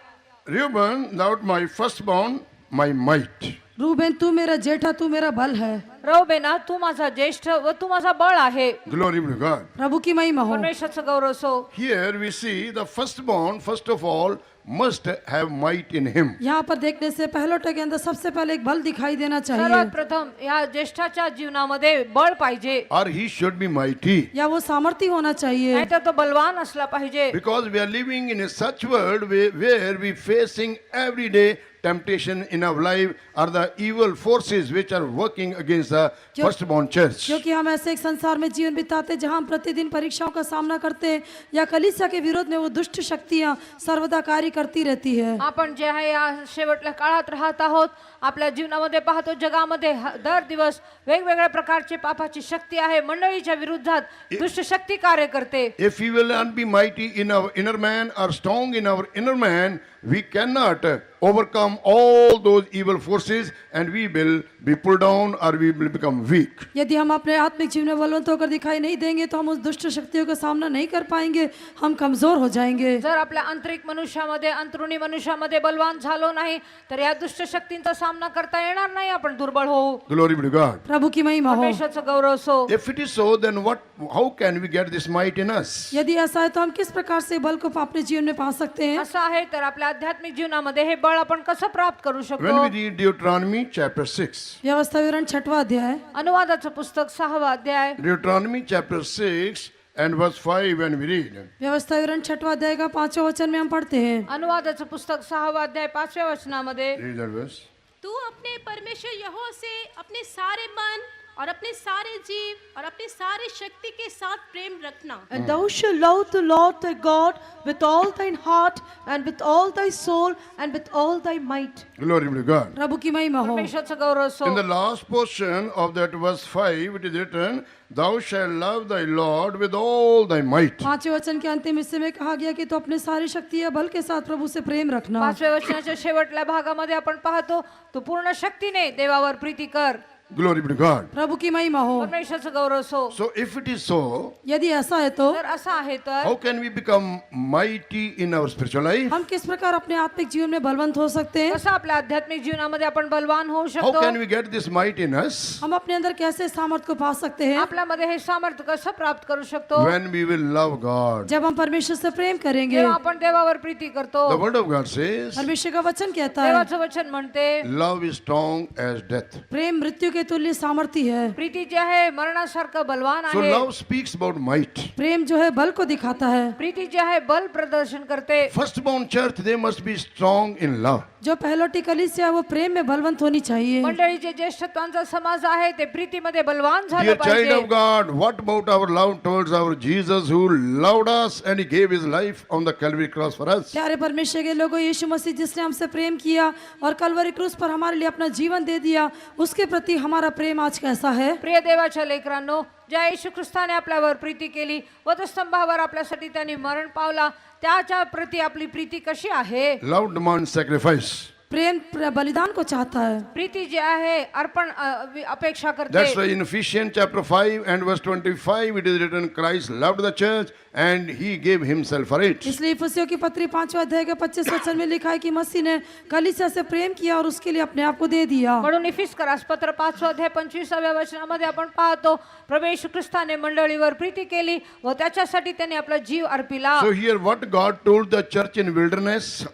Reuben, thou art my firstborn, my might. Reuben तू मेरा जेठा, तू मेरा बल है। रोबेना तू माझा ज्येष्ठ व तू माझा बळ आहे. Glory be to God. प्रभु की महिमा हो। परमेश्वरचं गौरव असो. Here we see the firstborn, first of all, must have might in him. यहाँ पर देखने से पहलौठे के अंदर सबसे पहले एक बल दिखाई देना चाहिए सर्वात प्रथम या ज्येष्ठाच्या जीवनामध्ये बळ पाहिजे. Or he should be mighty. या वो सामर्थ्य होना चाहिए। नाहीतर तो बलवान असला पाहिजे. Because we are living in a such world where we facing every day temptation in our life are the evil forces which are working against the firstborn church. क्योंकि हम ऐसे एक संसार में जीवन बिताते हैं जहाँ हम प्रतिदिन परीक्षाओं का सामना करते हैं या कलीसिया के विरोध में वो दुष्ट शक्तियाँ सर्वदा कार्य करती रहती है। आपण जे आहे या शेवटल्या काळात राहत आहोत. आपल्या जीवनामध्ये पाहतो जगामध्ये दर दिवस वेगवेगळ्या प्रकारची पापाची शक्ती आहे. मंडळीच्या विरुद्धात दुष्ट शक्ती कार्य करते. If we will not be mighty in our inner man or strong in our inner man, we cannot overcome all those evil forces and we will be pulled down or we will become weak. यदि हम अपने आत्मिक जीवन में बलवंत होकर दिखाई नहीं देंगे तो हम उस दुष्ट शक्तियों का सामना नहीं कर पाएंगे, हम कमजोर हो जाएंगे। जर आपल्या आंतरिक मनुष्यामध्ये अंतरुणी मनुष्यामध्ये बलवान झालो नाही तर या दुष्ट शक्तींचा सामना करता येणार नाही. आपण दुर्बळ होऊ. Glory be to God. प्रभु की महिमा हो। परमेश्वरचं गौरव असो. If it is so, then how can we get this might in us? यदि ऐसा है तो हम किस प्रकार से बल को अपने जीवन में पा सकते हैं? असं आहे तर आपल्या आध्यात्मिक जीवनामध्ये हे बळ आपण कसं प्राप्त करू When शकतो? we read Deuteronomy chapter 6, व्यवस्था विवरण 6वां अध्याय, अनुवादाचं पुस्तक 6वा अध्याय, Deuteronomy chapter 6 and verse 5 when we read, व्यवस्था विवरण 6वां अध्याय का 5वें वचन में हम पढ़ते हैं, अनुवादाचं पुस्तक 6वा अध्याय 5व्या वचनामध्ये, read that verse. तू अपने परमेश्वर यहोवा से अपने सारे मन और अपने सारे जीव और अपनी सारी शक्ति के साथ प्रेम रखना। And thou shalt love the Lord thy God with all thine heart and with all thy soul and with all thy might. Glory be to God. प्रभु की महिमा हो। परमेश्वराचं गौरव असो. In the last portion of that verse 5, it is written, thou shalt love thy Lord with all thy might. 5वें वचन के अंतिम हिस्से में कहा गया कि तो अपने सारी शक्ति या बल के साथ प्रभु से प्रेम रखना। 5व्या वचनाच्या शेवटल्या भागामध्ये आपण पाहतो, तू पूर्ण शक्तीने देवावर प्रीती कर. Glory be to God. प्रभु की महिमा हो। परमेश्वराचं गौरव असो. So if it is so, यदि ऐसा है तो जर असं आहे तर how can we become mighty in our spiritual life? हम किस प्रकार अपने आत्मिक जीवन में बलवंत हो सकते हैं? कसं आपल्या आध्यात्मिक जीवनामध्ये आपण बलवान होऊ How शकतो? can we get this might in us? हम अपने अंदर कैसे सामर्थ्य को पा सकते हैं? आपल्यामध्ये हे सामर्थ्य कसं प्राप्त करू शकतो? When we will love God. जब हम परमेश्वर से प्रेम करेंगे। जेव्हा आपण देवावर प्रीती करतो. The word of God says, परमेश्वर का वचन कहता है, देवाचं वचन म्हणते, love is strong as death. प्रेम मृत्यू के तुल्य सामर्थ्य है। प्रीती जे आहे मरणासारखं बलवान So आहे. love speaks about might. प्रेम जो है बल को दिखाता है। प्रीती जे आहे बल प्रदर्शन करते. Firstborn church, they must be strong in love. जो पहलोटी कलीसिया है वो प्रेम में बलवंत होनी चाहिए। मंडळीचे ज्येष्ठत्वांचा समाज आहे ते प्रीतीमध्ये बलवान झालं Dear child पाहिजे. of God, what about our love towards our Jesus who loved us and he gave his life on the Calvary cross for us? प्यारे परमेश्वर के लोगों, यीशु मसीह जिसने हमसे प्रेम किया और कलवरी क्रूस पर हमारे लिए अपना जीवन दे दिया, उसके प्रति हमारा प्रेम आज कैसा है? प्रिय देवाच्या लेकरांनो, ज्या येशू ख्रिस्ताने आपल्यावर प्रीती केली, वधस्तंभावर आपल्यासाठी त्यांनी मरण पावला, त्याच्या प्रती आपली प्रीती कशी आहे? Love demands sacrifice. प्रेम बलिदान को चाहता है। प्रीती जी आहे अर्पण अपेक्षा That's करते. why in Ephesians chapter 5 and verse 25 it is written, Christ loved the church and he gave himself for it. इसलिए इफिसियों की पत्री 5वें अध्याय के 25 वचन में लिखा है कि मसीह ने कलीसिया से प्रेम किया और उसके लिए अपने आप को दे दिया। म्हणून इफिस्करास पत्र 5 अध्याय 25व्या वचनामध्ये आपण पाहतो, प्रभू येशू ख्रिस्ताने मंडळीवर प्रीती केली व त्याच्यासाठी त्याने आपला जीव अर्पिला. So here what God told the church in wilderness,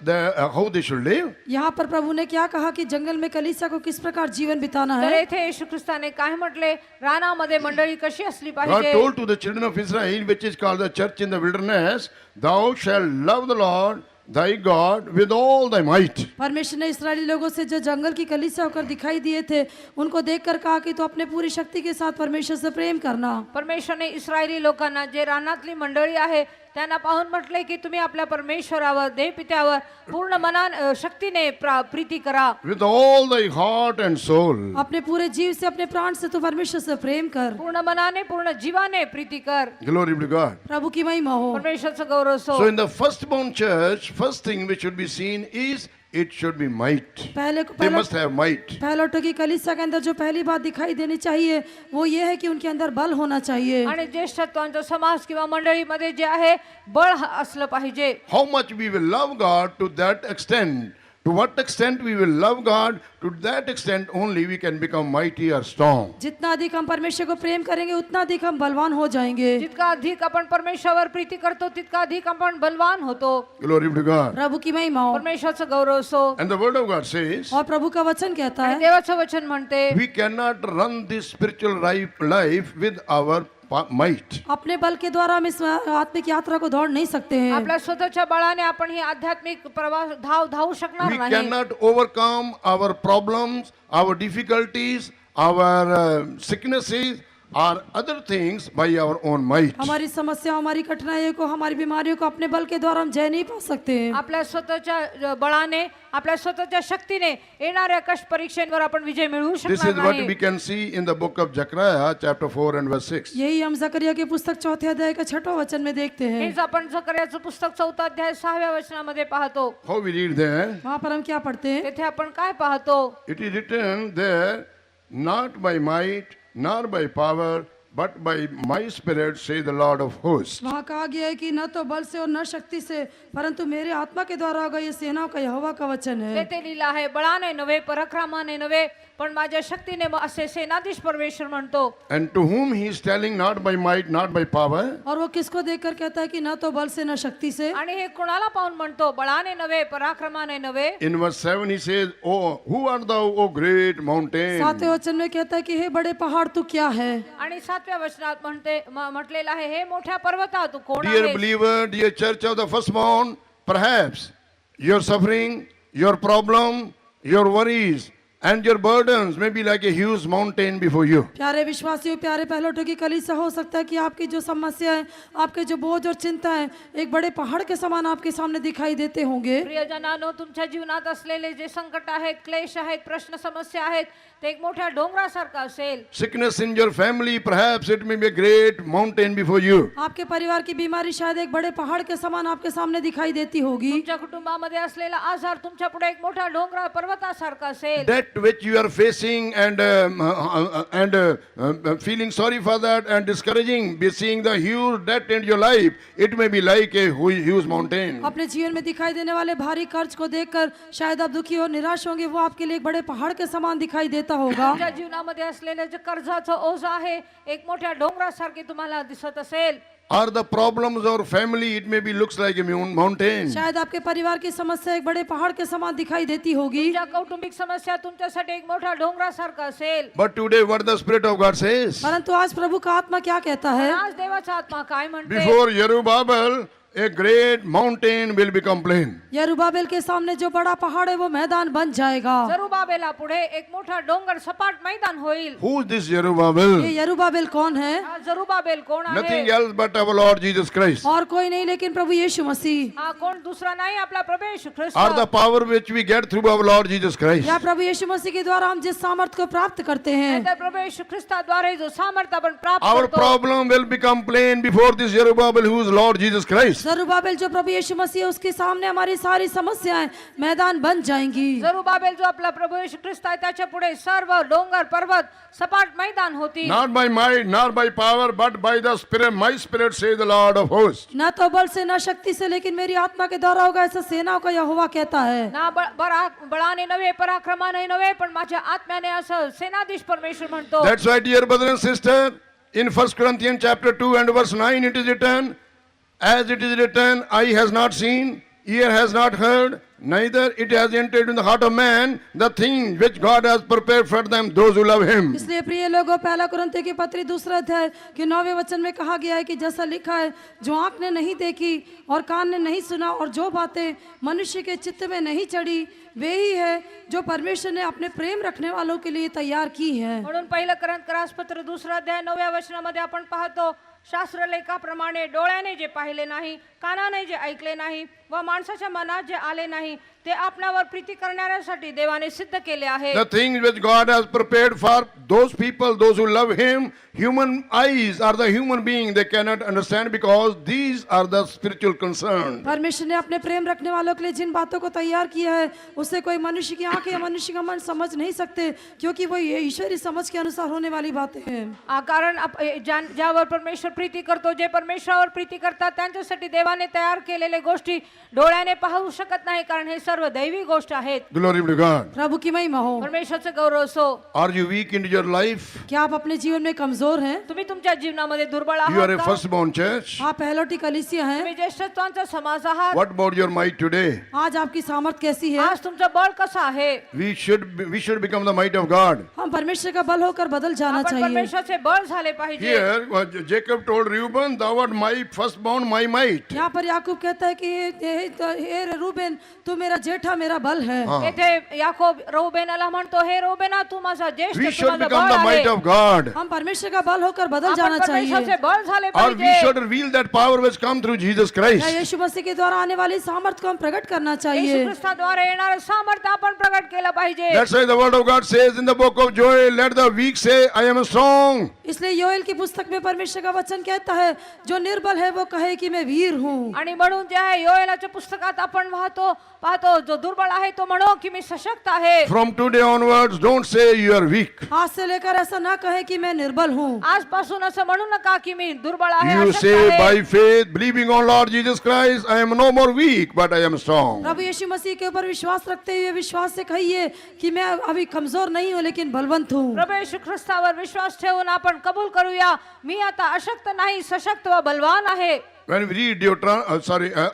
how they should live. यहाँ पर प्रभु ने क्या कहा कि जंगल में कलीसिया को किस प्रकार जीवन बिताना तर है। येथे येशू ख्रिस्ताने काय म्हटले, रानामध्ये मंडळी कशी असली God पाहिजे. told to the children of Israel, which is called the church in the wilderness, thou shalt love the Lord thy God with all thy might. परमेश्वर ने इस्राएली लोगों से जो जंगल की कलीसिया होकर दिखाई दिए थे, उनको देखकर कहा कि तो अपने पूरी शक्ति के साथ परमेश्वर से प्रेम करना। परमेश्वरने इस्रायली लोकांना, जे रानातली मंडळी आहे त्यांना पाहून म्हटले की तुम्ही आपल्या परमेश्वरावर, देवपित्यावर पूर्ण मनान शक्तीने प्रीती करा. With all thy heart and soul. अपने पूरे जीव से, अपने प्राण से तो परमेश्वर से प्रेम कर। पूर्ण मनाने, पूर्ण जीवाने प्रीती कर. Glory be to God. प्रभु की महिमा हो। परमेश्वरचं गौरव असो. So in the firstborn church, first thing which should be seen is it should be might. They must have might. पहलोटो की कलीसिया के अंदर जो पहली बात दिखाई देनी चाहिए वो ये है कि उनके अंदर बल होना चाहिए। आणि ज्येष्ठत्वांचा समाज किंवा मंडळीमध्ये जे आहे बळ असलं पाहिजे. How much we will love God to that extent. To what extent we will love God, to that extent only we can become mighty or strong. जितना अधिक हम परमेश्वर को प्रेम करेंगे उतना अधिक हम बलवान हो जाएंगे। जितका अधिक आपण परमेश्वरावर प्रीती करतो तितका अधिक आपण बलवान होतो. Glory be to God. प्रभु की महिमा हो। परमेश्वराचं गौरव असो. And the word of God says, और प्रभु का वचन कहता आणि है, देवाचं वचन म्हणते, we cannot run this spiritual life with our might. अपने बल के द्वारा हम इस आत्मिक यात्रा को दौड़ नहीं सकते हैं। आपल्या स्वतःच्या बळाने आपण ही आध्यात्मिक प्रवास धावू शकणार We नाही. cannot overcome our problems, our difficulties, our sicknesses, or other things by our own might. हमारी समस्या, हमारी कठिनाइयों को, हमारी बीमारियों को अपने बल के द्वारा हम जय नहीं पा सकते हैं। आपल्या स्वतःच्या बळाने, आपल्या स्वतःच्या शक्तीने येणाऱ्या कष्ट परीक्षेवर आपण विजय मिळवू This शकणार is what we नाही. can see in the book of Zechariah, chapter 4 and verse 6. यही हम जकरिया के पुस्तक 4 अध्याय का 6वां वचन में देखते हैं। हेच आपण जकर्याचं पुस्तक 4 अध्याय 6व्या वचनामध्ये पाहतो. How we read there? वहाँ पर हम क्या पढ़ते हैं? तेथे आपण काय पाहतो? It is written there, not by might, nor by power, but by my spirit, says the Lord of hosts. वहाँ कहा गया है कि न तो बल से और न शक्ति से परंतु मेरे आत्मा के द्वारा होगा, ये सेनाओं का यहोवा का वचन है। तेथे लिहिलं आहे, बळाने नव्हे पराक्रमाने नव्हे पण माझ्या शक्तीने असे सेनाधीश परमेश्वर म्हणतो. And to whom he is telling, not by might, not by power, और वो किसको देखकर कहता है कि न तो बल से न शक्ति से। आणि हे कुणाला पाहून म्हणतो, बळाने नव्हे पराक्रमाने नव्हे. in verse 7 he says, oh, who art thou, O great mountain? सातवें वचन में कहता है कि हे बड़े पहाड़ तू क्या है। आणि 7व्या वचनात म्हटलेलं आहे, हे मोठ्या पर्वता तू कोण Dear आहेस? believer, dear church of the firstborn, perhaps your suffering, your problem, your worries, and your burdens may be like a huge mountain before you. प्यारे विश्वासियों, प्यारे पहलोठों की कलीसिया, हो सकता है कि आपकी जो समस्या है, आपके जो बोझ और चिंता है, एक बड़े पहाड़ के समान आपके सामने दिखाई देते होंगे। प्रियजनांनो, तुमच्या जीवनात असलेले जे संकट आहेत, क्लेश आहेत, प्रश्न समस्या आहेत, ते एक मोठ्या डोंगरासारखं असेल. Sickness in your family, perhaps it may be a great mountain before you. आपके परिवार की बीमारी शायद एक बड़े पहाड़ के समान आपके सामने दिखाई देती होगी। तुमच्या कुटुंबामध्ये असलेला आजार तुमच्या पुढे एक मोठा डोंगरा पर्वतासारखा असेल. That which you are facing and feeling sorry for that and discouraging, be seeing the huge debt in your life, it may be like a huge mountain. अपने जीवन में दिखाई देने वाले भारी कर्ज को देखकर शायद आप दुखी और निराश होंगे, वो आपके लिए एक बड़े पहाड़ के समान दिखाई देता होगा। तुमच्या जीवनामध्ये असलेले जे कर्जाचं ओझ आहे, एक मोठ्या डोंगरासारखे तुम्हाला दिसत असेल. Or the problems of family, it may be looks like a mountain. शायद आपके परिवार की समस्या एक बड़े पहाड़ के समान दिखाई देती होगी। तुमच्या कौटुंबिक समस्या तुमच्यासाठी एक मोठा डोंगरासारखा असेल. But today what the Spirit of God says? परंतु आज प्रभु का आत्मा क्या कहता है? आज देवाचा आत्मा काय म्हणते? Before Zerubbabel, a great mountain will become plain. यरूबाबेल के सामने जो बड़ा पहाड़ है वो मैदान बन जाएगा। जरुबाबेला पुढे एक मोठा डोंगर सपाट मैदान होईल. Who is this Zerubbabel? ये यरूबाबेल कौन है? हा जरुबाबेल कोण Nothing आहे? else but our Lord Jesus Christ. और कोई नहीं लेकिन प्रभु यीशु मसीह। हा कोण दूसरा नाही, आपला प्रभू येशू ख्रिस्त. Or the power which we get through our Lord Jesus Christ. या प्रभु यीशु मसीह के द्वारा हम जिस सामर्थ को प्राप्त करते हैं, नाहीतर प्रभू येशू ख्रिस्ताद्वारे जो सामर्थ्य आपण प्राप्त Our करतो, problem will become plain before this Zerubbabel who is Lord Jesus Christ. Zerubbabel जो प्रभु यीशु मसीह है, उसके सामने हमारी सारी समस्याएं मैदान बन जाएंगी। जरुबाबेल जो आपला प्रभू येशू ख्रिस्त आहे, त्याच्या पुढे सर्व डोंगर पर्वत सपाट मैदान होती. Not by might, not by power, but by the Spirit. My Spirit says the Lord of hosts. न तो बल से न शक्ति से, लेकिन मेरी आत्मा के द्वारा होगा, ऐसा सेनाओं का यहोवा कहता है। ना बळाने नव्हे, पराक्रमाने नव्हे, पण माझ्या आत्म्याने असं सेनाधीश परमेश्वर म्हणतो. That's why, dear brother and sister, in 1 Corinthians chapter 2 and verse 9 it is written, as it is written, eye has not seen, ear has not heard, neither it has entered in the heart of man the thing which God has prepared for them, those who love him. इसलिए प्रिय लोगों, पहला कुरिन्थियों की पत्री 2 अध्याय के 9वें वचन में कहा गया है कि जैसा लिखा है, जो आंख ने नहीं देखी और कान ने नहीं सुना और जो बातें मनुष्य के चित्त में नहीं चढ़ी, वे ही है जो परमेश्वर ने अपने प्रेम रखने वालों के लिए तैयार की है। म्हणून पहिलं करंथ पत्र 2 अध्याय 9व्या वचनामध्ये आपण पाहतो, शास्त्रलेखाप्रमाणे डोळ्याने जे पाहिले नाही, कानाने जे ऐकले नाही व माणसाच्या मनात जे आले नाही, ते आपणावर प्रीती करणाऱ्यांसाठी देवाने सिद्ध केले आहे. The things which God has prepared for those people, those who love him, human eyes or the human being, they cannot understand because these are the spiritual concerns. परमेश्वर ने अपने प्रेम रखने वालों के लिए जिन बातों को तैयार किया है, उसे कोई मनुष्य की आंखें या मनुष्य का मन समझ नहीं सकते, क्योंकि वो ये ईश्वरी समझ के अनुसार होने वाली बातें हैं। कारण ज्यावर परमेश्वर प्रीती करतो, जे परमेश्वरावर प्रीती करतात, त्यांच्यासाठी देवाने तयार केलेले गोष्टी डोळ्याने पाहू शकत नाही, कारण हे सर्व दैवी गोष्ट आहेत. Glory be to God. प्रभु की महिमा हो। परमेश्वराचे गौरव असो. Are you weak in your life? क्या आप अपने जीवन में कमजोर हैं? तुम्ही तुमच्या जीवनामध्ये दुर्बळ You are a आहात का? firstborn church. आप पहलोटी कलीसिया हैं। तुम्ही ज्येष्ठत्वांचा समाज आहात. What about your might today? आज आपकी सामर्थ कैसी है? आज तुमचं बळ कसं आहे? We should become the might of God. हम परमेश्वर का बल होकर बदल जाना आपण चाहिए। परमेश्वराचे बळ झाले पाहिजे. Here, Jacob told Reuben, thou art my firstborn, my might. यहाँ पर याकूब कहता है कि हे रूबेन, तू मेरा जेठा, मेरा बल है। येथे याकोब रौबेनाला म्हणतो, हे रौबेना, तू माझा ज्येष्ठ, We तू should माझा become बळ the आहे. might of God. हम परमेश्वर का बल होकर बदल आपण जाना परमेश्वराचे चाहिए। बळ झाले Or we पाहिजे. should reveal that power which come through Jesus Christ. या यीशु मसीह के द्वारा आने वाली सामर्थ को हम प्रकट करना येशू चाहिए। ख्रिस्ताद्वारे येणारे सामर्थ्य आपण प्रकट केलं पाहिजे. That's why the word of God says in the book of Joel, let the weak say, I am strong. इसलिए योएल की पुस्तक में परमेश्वर का वचन कहता है, जो निर्बल है वो कहे कि मैं वीर हूँ. आणि म्हणून जे आहे योएलाच्या पुस्तकात आपण पाहतो जो दुर्बळ आहे तो म्हणो की मी सशक्त आहे. From today onwards, don't say you are weak. आज से लेकर ऐसा ना कहे कि मैं निर्बल हूँ. आजपासून असं म्हणू नका की मी दुर्बळ आहे, You अशक्त say आहे. by faith, believing on Lord Jesus Christ, I am no more weak, but I am strong. प्रभु यीशु मसीह के ऊपर विश्वास रखते हुए विश्वास से कहिए कि मैं अभी कमजोर नहीं हूँ लेकिन बलवंत हूँ. प्रभू येशू ख्रिस्तावर विश्वास ठेवून आपण कबूल करूया, मी आता अशक्त नाही, सशक्त व बलवान आहे. When we read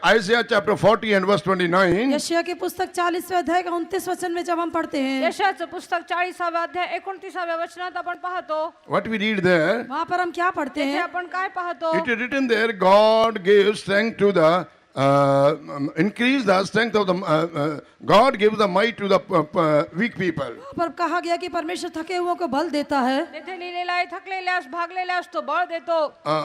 Isaiah chapter 40 and verse 29, यशायाह की पुस्तक 40वें अध्याय का 29 वचन में जब हम पढ़ते हैं, यशायाचं पुस्तक 40व्या अध्याय 29व्या वचनात आपण पाहतो. what we read there, वहाँ पर हम क्या पढ़ते तिथे हैं? आपण काय पाहतो? it is written there, God gave strength to the, increase the strength of the, God gives the might to the weak people. वहाँ पर कहा गया कि परमेश्वर थके हुओं को बल देता है. तिथे लिहिलेलं आहे, थकलेल्यास भागलेल्यास तो बळ देतो.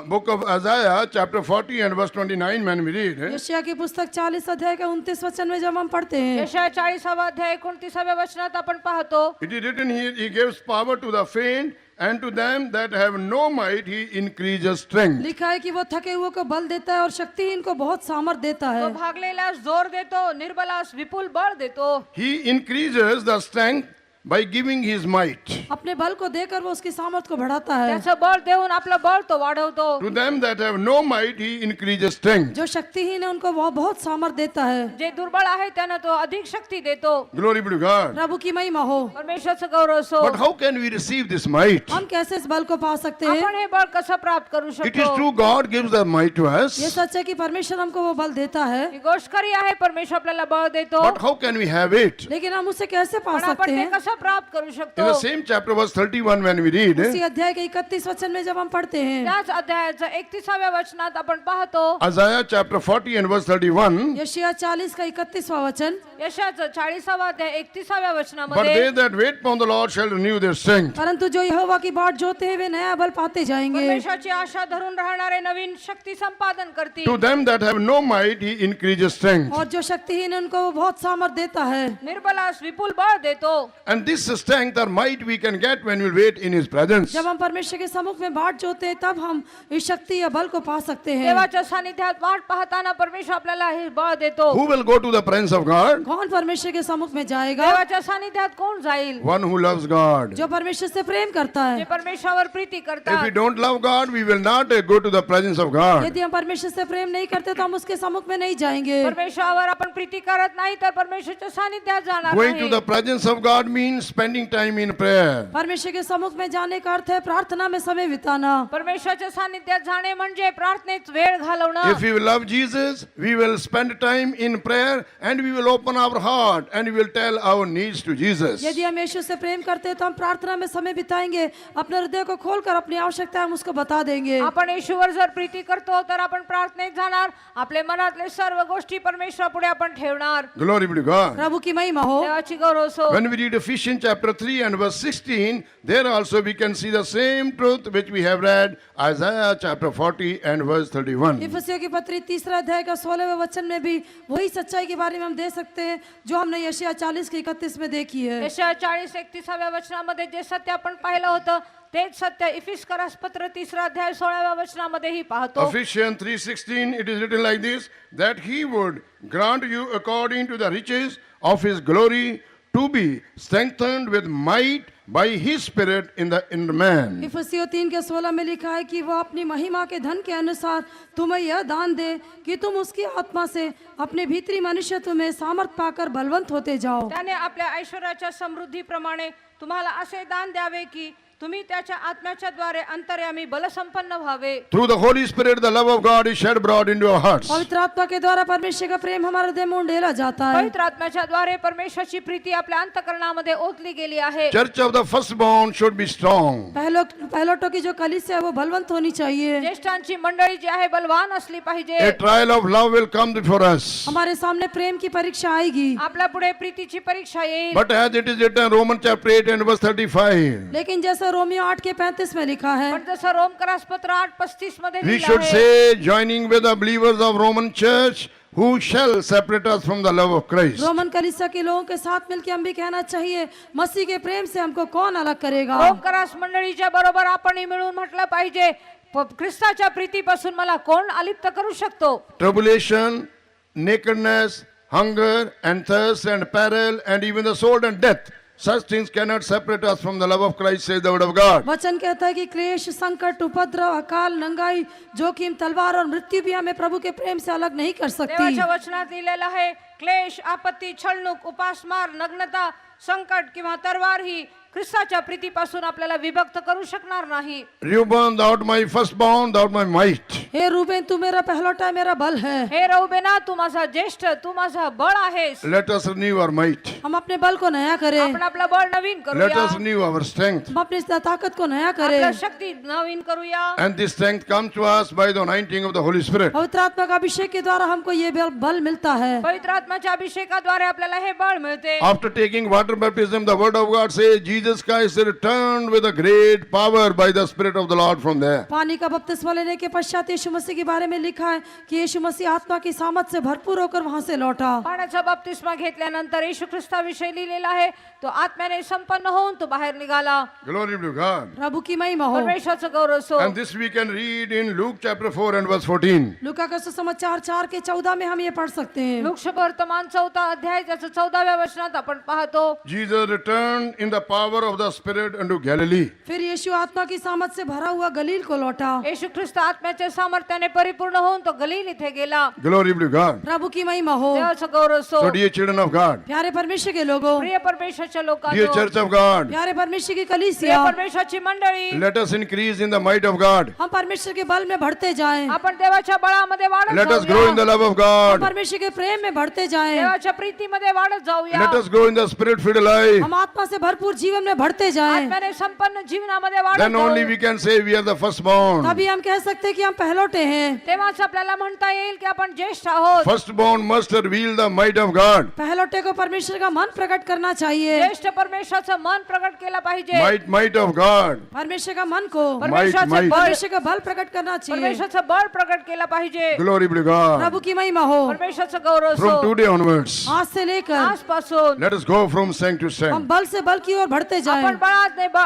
Book of Isaiah chapter 40 and verse 29 when we read, यशायाह की पुस्तक 40 अध्याय का 29 वचन में जब हम पढ़ते हैं, यशाया 40व्या अध्याय 29व्या वचनात आपण पाहतो. it is written here, He gives power to the faint, and to them that have no might, He increases strength. लिखा है कि वो थके हुओं को बल देता है और शक्तिहीन को बहुत सामर्थ देता तो है. भागलेल्यास जोर देतो, निर्बलास विपुल बळ देतो. He increases the strength by giving His might. अपने बल को देकर वो उसकी सामर्थ को बढ़ाता है. त्याचं बळ देऊन आपलं बळ तो वाढवतो. To them that have no might, He increases strength. जो शक्तिहीन है उनको वो बहुत सामर्थ देता है. जे दुर्बळ आहे त्यांना तो अधिक शक्ती देतो. Glory be to God. प्रभु की महिमा हो. परमेश्वराचं गौरव असो. But how can we receive this might? हम कैसे इस बल को पा सकते हैं? आपण हे बळ कसं प्राप्त करू It is शकतो? true, God gives the might to ये us. सच है कि परमेश्वर हमको वो बल देता है, ही गोष्ट खरी आहे, परमेश्वर आपल्याला बळ देतो. But how can we have it? लेकिन हम उसे कैसे पा पण आपण सकते ते हैं? कसं प्राप्त करू शकतो? In the same chapter, verse 31, when we read, उसी अध्याय के 31 वचन में जब हम पढ़ते हैं, त्याच अध्यायाच्या 31व्या वचनात आपण पाहतो. Isaiah chapter 40 and verse 31, यशायाह 40 का 31वां वचन, यशायाचं 40व्या अध्याय 31व्या but वचनामध्ये they that wait upon the Lord shall renew their strength. परंतु जो यहोवा की बाट जोते हैं वे नया बल पाते जाएंगे. परमेश्वराची आशा धरून राहणारे नवीन शक्ती संपादन करतील. To them that have no might, He increases strength. और जो शक्तिहीन है उनको वो बहुत सामर्थ देता है. निर्बलास विपुल बळ देतो. And this strength or might we can get when we wait in His presence. जब हम परमेश्वर के सम्मुख में बाट जोते हैं तब हम इस शक्ति या बल को पा सकते हैं. देवाच्या सानिध्यात वाट पाहताना परमेश्वर आपल्याला हे बळ देतो. Who will go to the presence of God? कौन परमेश्वर के सम्मुख में जाएगा? देवाच्या सानिध्यात कोण जाईल? One who loves God. जो परमेश्वर से प्रेम करता जे है. परमेश्वरावर प्रीती If we करतात. don't love God, we will not go to the presence of God. यदि हम परमेश्वर से प्रेम नहीं करते तो हम उसके सम्मुख में नहीं जाएंगे. परमेश्वरावर आपण प्रीती करत नाही तर परमेश्वरच्या सानिध्यात जाणार Going to नाही. the presence of God means spending time in prayer. परमेश्वर के सम्मुख में जाने का अर्थ है प्रार्थना में समय बिताना. परमेश्वराच्या सानिध्यात जाणे म्हणजे प्रार्थनेत वेळ घालवणं. If we love Jesus, we will spend time in prayer and we will open our heart and we will tell our needs to Jesus. यदि हम यीशु से प्रेम करते हैं तो हम प्रार्थना में समय बिताएंगे, अपने हृदय को खोलकर अपनी आवश्यकता हम उसको बता देंगे. आपण येशूवर जर प्रीती करतो तर आपण प्रार्थनेत जाणार. आपले मनातले सर्व गोष्टी परमेश्वरापुढे आपण ठेवणार. Glory be to God. प्रभु की महिमा हो. देवाची गौरव असो. When we read Ephesians chapter 3 and verse 16, there also we can see the same truth which we have read Isaiah chapter 40 and verse 31. इफिसियों की पत्री 3 अध्याय का 16वें वचन में भी वही सच्चाई के बारे में हम दे सकते हैं जो हमने यशायाह 40 के 31 में देखी है. यशाया 40:31व्या वचनामध्ये जे सत्य आपण पाहिलं होतं तेच सत्य इफिसकरास पत्र 3 अध्याय 16व्या वचनामध्येही पाहतो. Ephesians 3:16, it is written like this, that He would grant you according to the riches of His glory to be strengthened with might by His Spirit in the inner man. इफिसियों 3 के 16 में लिखा है कि वो अपनी महिमा के धन के अनुसार तुम्हें यह दान दे कि तुम उसकी आत्मा से अपने भीतरी मनुष्यत्व में सामर्थ पाकर बलवंत होते जाओ. त्याने आपल्या ऐश्वर्याच्या समृद्धीप्रमाणे तुम्हाला असे दान द्यावे की तुम्ही त्याच्या आत्म्याच्या द्वारे अंतर्यामी बलसंपन्न व्हावे. Through the Holy Spirit, the love of God is shed abroad into our hearts. पवित्र आत्मा के द्वारा परमेश्वर का प्रेम हमारे हृदय में उंडेला जाता है. पवित्र आत्म्याच्या द्वारे परमेश्वराची प्रीती आपल्या अंतःकरणामध्ये ओतली गेली आहे. Church of the firstborn should be strong. पहलोटों की जो कलीसिया है वो बलवंत होनी चाहिए. ज्येष्ठांची मंडळी जी आहे बलवान असली पाहिजे. A trial of love will come before us. हमारे सामने प्रेम की परीक्षा आएगी. आपल्या पुढे प्रीतीची परीक्षा येईल. But as it is written, Romans chapter 8 and verse 35, लेकिन जैसा रोमियो 8 के 35 में लिखा है, पण जसं रोमकरास पत्र 8:35 मध्ये we लिहिलं should आहे. say, joining with the believers of Roman church, who shall separate us from the love of Christ? Roman कलीसिया के लोगों के साथ मिलकर हम भी कहना चाहिए, मसीह के प्रेम से हमको कौन अलग करेगा? रोमकरास मंडळीच्या बरोबर आपणही मिळून म्हटलं पाहिजे, ख्रिस्ताच्या प्रीतीपासून मला कोण अलिप्त करू शकतो? Tribulation, nakedness, hunger and thirst and peril and even the sword and death. Such things cannot separate us from the love of Christ, says the word of God. वचन कहता है कि क्लेश, संकट, उपद्रव, अकाल, नंगाई, जोखिम, तलवार और मृत्यु भी हमें प्रभु के प्रेम से अलग नहीं कर सकती। देवाच्या वचनात लिहिलेलं आहे, क्लेश, आपत्ती, छळणूक, उपासमार, नग्नता, संकट किंवा तरवार ही ख्रिस्ताच्या प्रीतीपासून आपल्याला विभक्त करू शकणार नाही. Reuben, thou art my firstborn, thou art my might. हे रूबेन, तू मेरा पहलौठा, मेरा बल है। हे रौबेना, तू माझा ज्येष्ठ, तू माझा बळ आहेस. Let us renew our might. हम अपने बल को नया करें, आपण आपलं बळ नवीन Let करूया, us renew our strength. हम अपनी ताकत को नया आपलं करें। शक्ती नवीन करूया. And this strength comes to us by the anointing of the Holy Spirit. पवित्र आत्मा का अभिषेक के द्वारा हमको ये बल मिलता है। पवित्र आत्म्याच्या अभिषेकाद्वारे आपल्याला हे बळ मिळते. After taking water baptism, the word of God says Jesus Christ returned with a great power by the Spirit of the Lord from there. पानी का बपतिस्मा लेने के पश्चात यीशु मसीह के बारे में लिखा है कि यीशु मसीह आत्मा की सामर्थ से भरपूर होकर वहां से लौटा। पाण्याचा बपतिस्मा घेतल्यानंतर येशू ख्रिस्ताविषयी लिहिलेला आहे, तो आत्म्याने संपन्न होऊन तो बाहेर निघाला. Glory be to God. प्रभु की महिमा हो। परमेश्वराचं गौरव असो. And this we can read in Luke chapter 4 and verse 14. लूका का सुसमाचार 4 के 14 में हम ये पढ़ सकते हैं। लूक वर्तमान 4 अध्याय त्याचं 14व्या वचनात आपण पाहतो, Jesus returned in the power of the Spirit unto Galilee. फिर यीशु आत्मा की सामर्थ से भरा हुआ गलील को लौटा। येशू ख्रिस्त आत्म्याच्या सामर्थ्याने परिपूर्ण होऊन तो गलील इथे गेला. Glory be to God. प्रभु की महिमा हो। देवाचं गौरव असो. So dear children of God, प्यारे परमेश्वर के लोगों, प्रिय परमेश्वराच्या dear लोकांनो, church of God, प्यारे परमेश्वर की प्रिय कलीसिया, परमेश्वराची मंडळी, let us increase in the might of God. हम परमेश्वर के बल में बढ़ते जाएं, आपण देवाच्या बळामध्ये वाढत Let us grow in the जाऊया. love of Hum God. परमेश्वर के प्रेम में बढ़ते जाएं, देवाच्या प्रीतीमध्ये वाढत जाऊया. Let us grow in the Spirit-filled life. हम आत्मा से भरपूर जीवन में बढ़ते जाएं। आत्म्याने संपन्न जीवनामध्ये वाढत Then only जाऊ. we can say we are the firstborn. तभी हम कह सकते हैं कि हम पहलौटे हैं। तेव्हाच आपल्याला म्हणता येईल की आपण ज्येष्ठ आहोत. Firstborn must reveal the might of God. पहलौटे को परमेश्वर का मन प्रकट करना चाहिए। ज्येष्ठ परमेश्वराचं मन प्रकट केलं पाहिजे. Might of God. परमेश्वर का मन को, परमेश्वराचं might. बळ, परमेश्वर का बल प्रकट करना चाहिए। परमेश्वराचं बळ प्रकट केलं पाहिजे. Glory be to God. प्रभु की महिमा हो। परमेश्वराचं गौरव From असो. today onwards, आज से लेकर आजपासून let us go from strength to Hum strength. बल से बल की ओर बढ़ते जाएं। आपण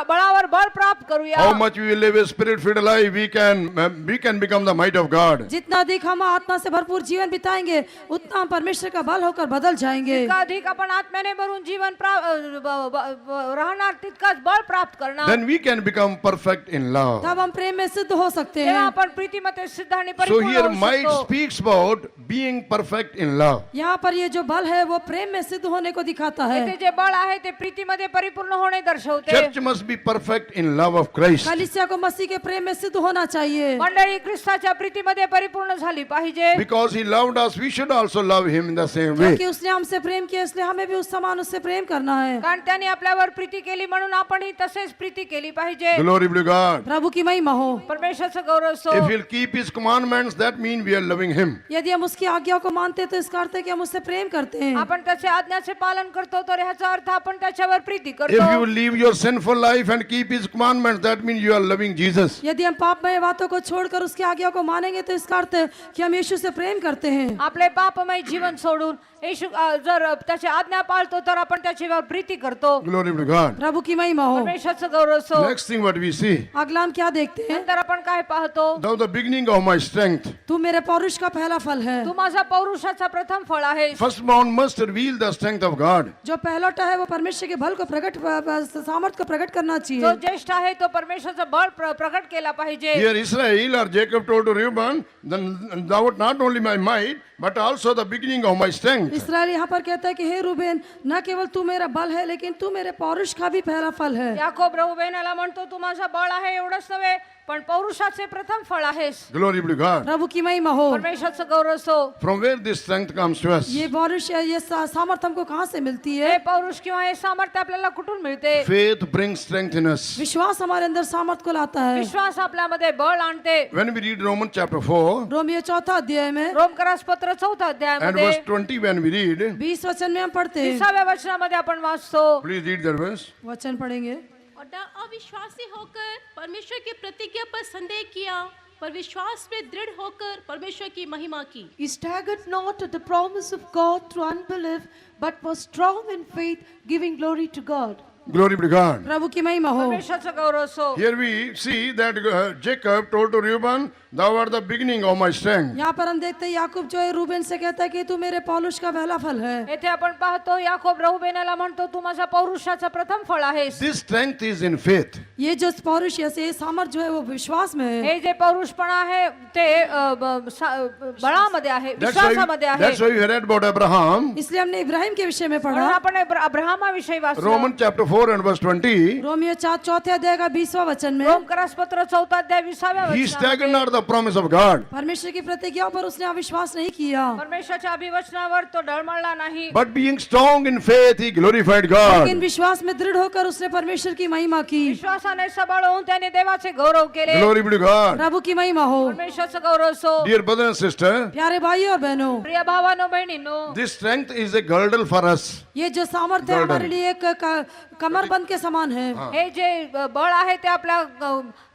बळावर बळ प्राप्त करूया. How much we will live a spirit-filled life, we can become the might of God. जितना अधिक हम आत्मा से भरपूर जीवन बिताएंगे, उतना हम परमेश्वर का बल होकर बदल जाएंगे। जितका अधिक आपण आत्म्याने भरून जीवन राहणार, तितकाच बळ प्राप्त करणार. Then we can become perfect in love. तब हम प्रेम में सिद्ध हो सकते तेव्हा हैं। आपण प्रीतीमध्ये सिद्ध आणि So परिपूर्ण here होऊ might शकतो. speaks about being perfect in love. यहाँ पर ये जो बल है वो प्रेम में सिद्ध होने को दिखाता है। इथे जे बळ आहे ते प्रीतीमध्ये परिपूर्ण होणे दर्शवते. Church must be perfect in love of Christ. कलीसिया को मसीह के प्रेम में सिद्ध होना चाहिए, मंडळी ख्रिस्ताच्या प्रीतीमध्ये परिपूर्ण झाली पाहिजे. Because he loved us, we should also love him in the same way. क्योंकि उसने हमसे प्रेम किया, इसलिए हमें भी उस समान उससे प्रेम करना है। कारण त्याने आपल्यावर प्रीती केली म्हणून आपणही तसेच प्रीती केली पाहिजे. Glory be to God. प्रभु की महिमा हो। परमेश्वराचं गौरव असो. If he'll keep his commandments, that means we are loving him. यदि हम उसकी आज्ञा को मानते हैं तो इसका अर्थ है कि हम उससे प्रेम करते हैं। आपण त्याच्या आज्ञाचे पालन करतो तर ह्याचा अर्थ आपण त्याच्यावर प्रीती If करतो. you leave your sinful life and keep his commandments, that means you are loving Jesus. यदि हम पापमय बातों को छोड़कर उसकी आज्ञा को मानेंगे तो इसका अर्थ है कि हम यीशु से प्रेम करते हैं। आपले पापमय जीवन सोडून येशू जर त्याची आज्ञा पाळतो तर आपण त्याच्यावर प्रीती करतो. Glory be to God. प्रभु की महिमा हो। परमेश्वराचं गौरव असो. Next thing what we see, अगला हम क्या देखते हैं? नंतर आपण काय पाहतो? thou the beginning of my strength. तू मेरे पौरुष का पहला फल है। तू माझा पौरुषाचा प्रथम फळ आहेस. Firstborn must reveal the strength of God. जो पहलौटा है वो परमेश्वर के बल को प्रकट, सामर्थ को प्रकट करना जो चाहिए। ज्येष्ठ आहे तो परमेश्वराचं बळ प्रकट केला पाहिजे. Here Israel or Jacob told to Reuben, then thou art not only my might, but also the beginning of my strength. Israel यहाँ पर कहता है कि हे रूबेन, न केवल तू मेरा बल है लेकिन तू मेरे पौरुष का भी पहला फल है। याकोब रऊबेनाला म्हणतो तू माझा बळ आहे एवढंच नव्हे पण पौरुषाचे प्रथम फळ आहेस. Glory be to God. प्रभु की महिमा हो। परमेश्वराचं गौरव असो. From where this strength comes to us? ये पौरुष, ये सामर्थ हमको कहाँ से मिलती हे है? पौरुष किंवा हे सामर्थ्य आपल्याला कुठून मिळते? Faith brings strength in us. विश्वास हमारे अंदर सामर्थ को लाता है। विश्वास आपल्यामध्ये बळ आणते. When we read Romans chapter 4 Romeo 4 अध्याय में रोमकरास पत्र 4 and अध्यायामध्ये verse 20, when we read, 20 वचन में हम पढ़ते हैं। 30व्या वचनामध्ये आपण वाचतो. please read that verse. वचन पढ़ेंगे। और अविश्वासी होकर परमेश्वर की प्रतिज्ञा पर संदेह किया पर विश्वास में दृढ़ होकर परमेश्वर की महिमा की। He staggered not at the promise of God through unbelief, but was strong in faith, giving glory to God. Glory be to God. प्रभु की महिमा हो। परमेश्वराचा गौरव असो। Here we see that Jacob told to Reuben, thou art the beginning of my strength. यहाँ पर हम देखते हैं याकूब जो है रूबेन से कहता है कि तू मेरे पौलुष का पहला फल है। येथे आपण पाहतो याकोब रहुबेनाला म्हणतो तू माझा पौरुषाचा प्रथम फळ आहेस। This strength is in faith. ये जो पौरुष या से सामर्थ जो है वो विश्वास में है। हे जे पौरुषपणा आहे ते बळामध्ये आहे, विश्वासामध्ये आहे। That's why we read about Abraham. इसलिए हमने इब्राहिम के विषय में म्हणून पढ़ा। आपण अब्राहमाविषयी वाचलं। Romans chapter 4 and verse 20. Romeo 4 अध्याय का 20वां वचन में रोमकरासपत्र 4 अध्याय 20व्या He वचनामध्ये staggered not the promise of God, परमेश्वर की प्रतिज्ञाओं पर उसने अविश्वास नहीं किया, परमेश्वराच्या अभिवचनावर तो डळमळला नाही, but being strong in faith, he glorified लेकिन God. विश्वास में दृढ़ होकर उसने परमेश्वर की महिमा की। विश्वासाने सबळ होऊन त्याने देवाचे गौरव केले। Glory be to God. प्रभु की महिमा हो। परमेश्वराचा गौरव असो। Dear brother and sister, प्यारे भाइयों और बहनों, प्रिय भावांनो बहिणींनो, this strength is a girdle for us. ये जो सामर्थ्य है हमारे लिए एक कमरबंद के समान है। हे जे बळ आहे ते आपल्या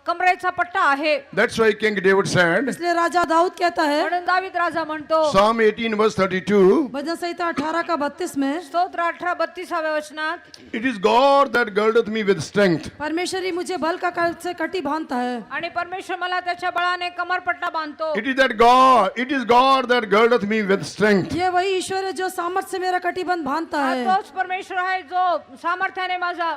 कमरेचा पट्टा आहे। That's why King David said, इसलिए राजा दाऊद कहता है म्हणून दावीद राजा म्हणतो Psalm 18 verse 32, भजन संहिता 18 का 32 में, स्तोत्र 18:32व्या वचनात, it is God that girdeth me with strength. परमेश्वर ही मुझे बल का से कटी बांधता है। आणि परमेश्वर मला त्याच्या बळाने कमरपट्टा बांधतो। It is God that girdeth me with strength. ये वही ईश्वर है जो सामर्थ्य से मेरा कटिबंध बांधता हा है। तोच परमेश्वर आहे जो सामर्थ्याने माझा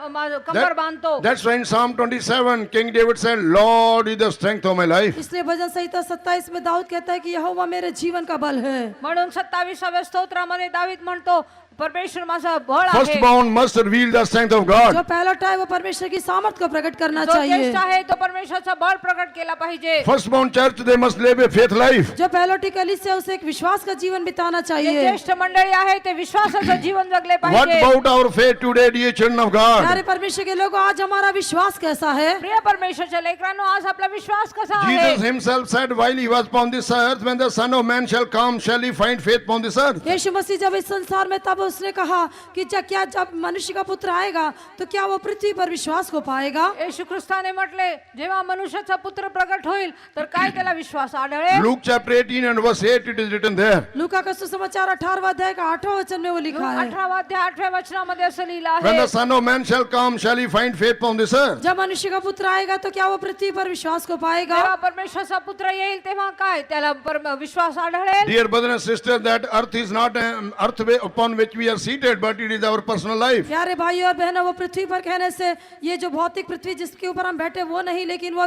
कमर बांधतो। That's why in Psalm 27, King David said, Lord is the strength of my life. इसलिए भजन संहिता 27 में दाऊद कहता है कि यहोवा मेरे जीवन का बल है। म्हणून 27व्या स्तोत्रामध्ये दावीद म्हणतो परमेश्वर माझा बळ आहे। Firstborn must reveal the strength of God. जो पहला है वो परमेश्वर की सामर्थ को प्रकट करना जो चाहिए। ज्येष्ठ आहे तो परमेश्वराचा बळ प्रकट केला पाहिजे। Firstborn church, they must live a faith life. जो पहलोटी कलीसिया उसे एक विश्वास का जीवन बिताना जे चाहिए। ज्येष्ठ मंडळी आहे ते विश्वासाचं जीवन जगले What पाहिजे। about our faith today, dear children of God? प्यारे परमेश्वर के लोगों, आज हमारा विश्वास कैसा है? प्रिय परमेश्वरच्या लेकरांनो, आज आपला विश्वास कसा आहे? Jesus himself said while he was upon this earth, when the Son of Man shall come, shall he find faith upon this earth? यीशु मसीह जब इस संसार में, तब उसने कहा कि जब मनुष्य का पुत्र आएगा तो क्या वो पृथ्वी पर विश्वास को पाएगा? येशू ख्रिस्ताने म्हटले जेव्हा मनुष्याचा पुत्र प्रकट होईल तर काय त्याला विश्वास आढळेल? Luke chapter 18 and verse 8, it is written there. लूका का सुसमाचार 18वां अध्याय का 8वां वचन में वो लिखा है, 18वां अध्याय 8व्या वचनामध्ये असं लिहिलं When आहे, the Son of Man shall come, shall he find faith upon this earth? जब मनुष्य का पुत्र आएगा तो क्या वो पृथ्वी पर विश्वास को पाएगा? जेव्हा परमेश्वराचा पुत्र येईल तेव्हा काय त्याला विश्वास आढळेल? Dear brother and sister, that earth is not an earth upon which we are seated, but it is our personal life. प्यारे भाइयों और बहनों, वो पृथ्वी पर कहने से ये जो भौतिक पृथ्वी जिसके ऊपर हम बैठे वो नहीं, लेकिन वो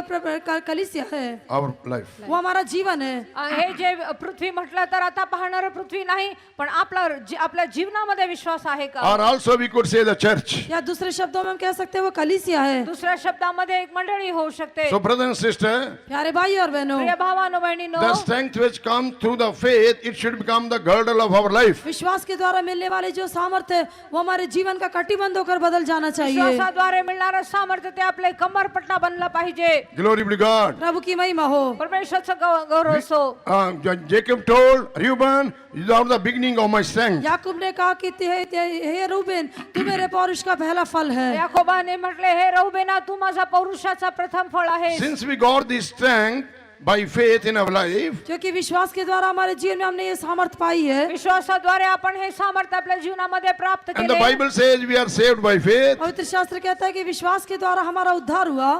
कलीसिया है, Our life. वो हमारा जीवन है। हे जे पृथ्वी म्हटलं तर आता पाहणारं पृथ्वी नाही, पण आपल्या जीवनामध्ये विश्वास आहे का? Or also we could say the church. या दूसरे शब्दों में हम कह सकते हैं वो कलीसिया है। दुसऱ्या शब्दामध्ये एक मंडळी होऊ शकते। So brother and sister, प्यारे भाइयों और बहनों, प्रिय भावांनो बहिणींनो, the strength which comes through the faith, it should become the girdle of our life. विश्वास के द्वारा मिलने वाले जो सामर्थ्य है वो हमारे जीवन का कटिबंध होकर बदल जाना चाहिए। विश्वासाद्वारे मिळणारं सामर्थ्य ते आपले कमरपट्टा बनलं पाहिजे। Glory be to God. प्रभु की महिमा हो। परमेश्वराचा गौरव असो। Jacob told Reuben, you are the beginning of my strength. Yakub ने कहा कि हे रूबेन, तू मेरे पौरुष का पहला फल है। याकोबाने म्हटले हे रौबेना तू माझा पौरुषाचा प्रथम फळ आहेस। Since we got this strength by faith in our life, क्योंकि विश्वास के द्वारा हमारे जीवन में हमने ये सामर्थ्य पाई है। विश्वासाद्वारे आपण हे सामर्थ्य आपल्या जीवनामध्ये प्राप्त and the केले। Bible says we are saved by faith. पवित्र शास्त्र कहता है कि विश्वास के द्वारा हमारा उद्धार हुआ।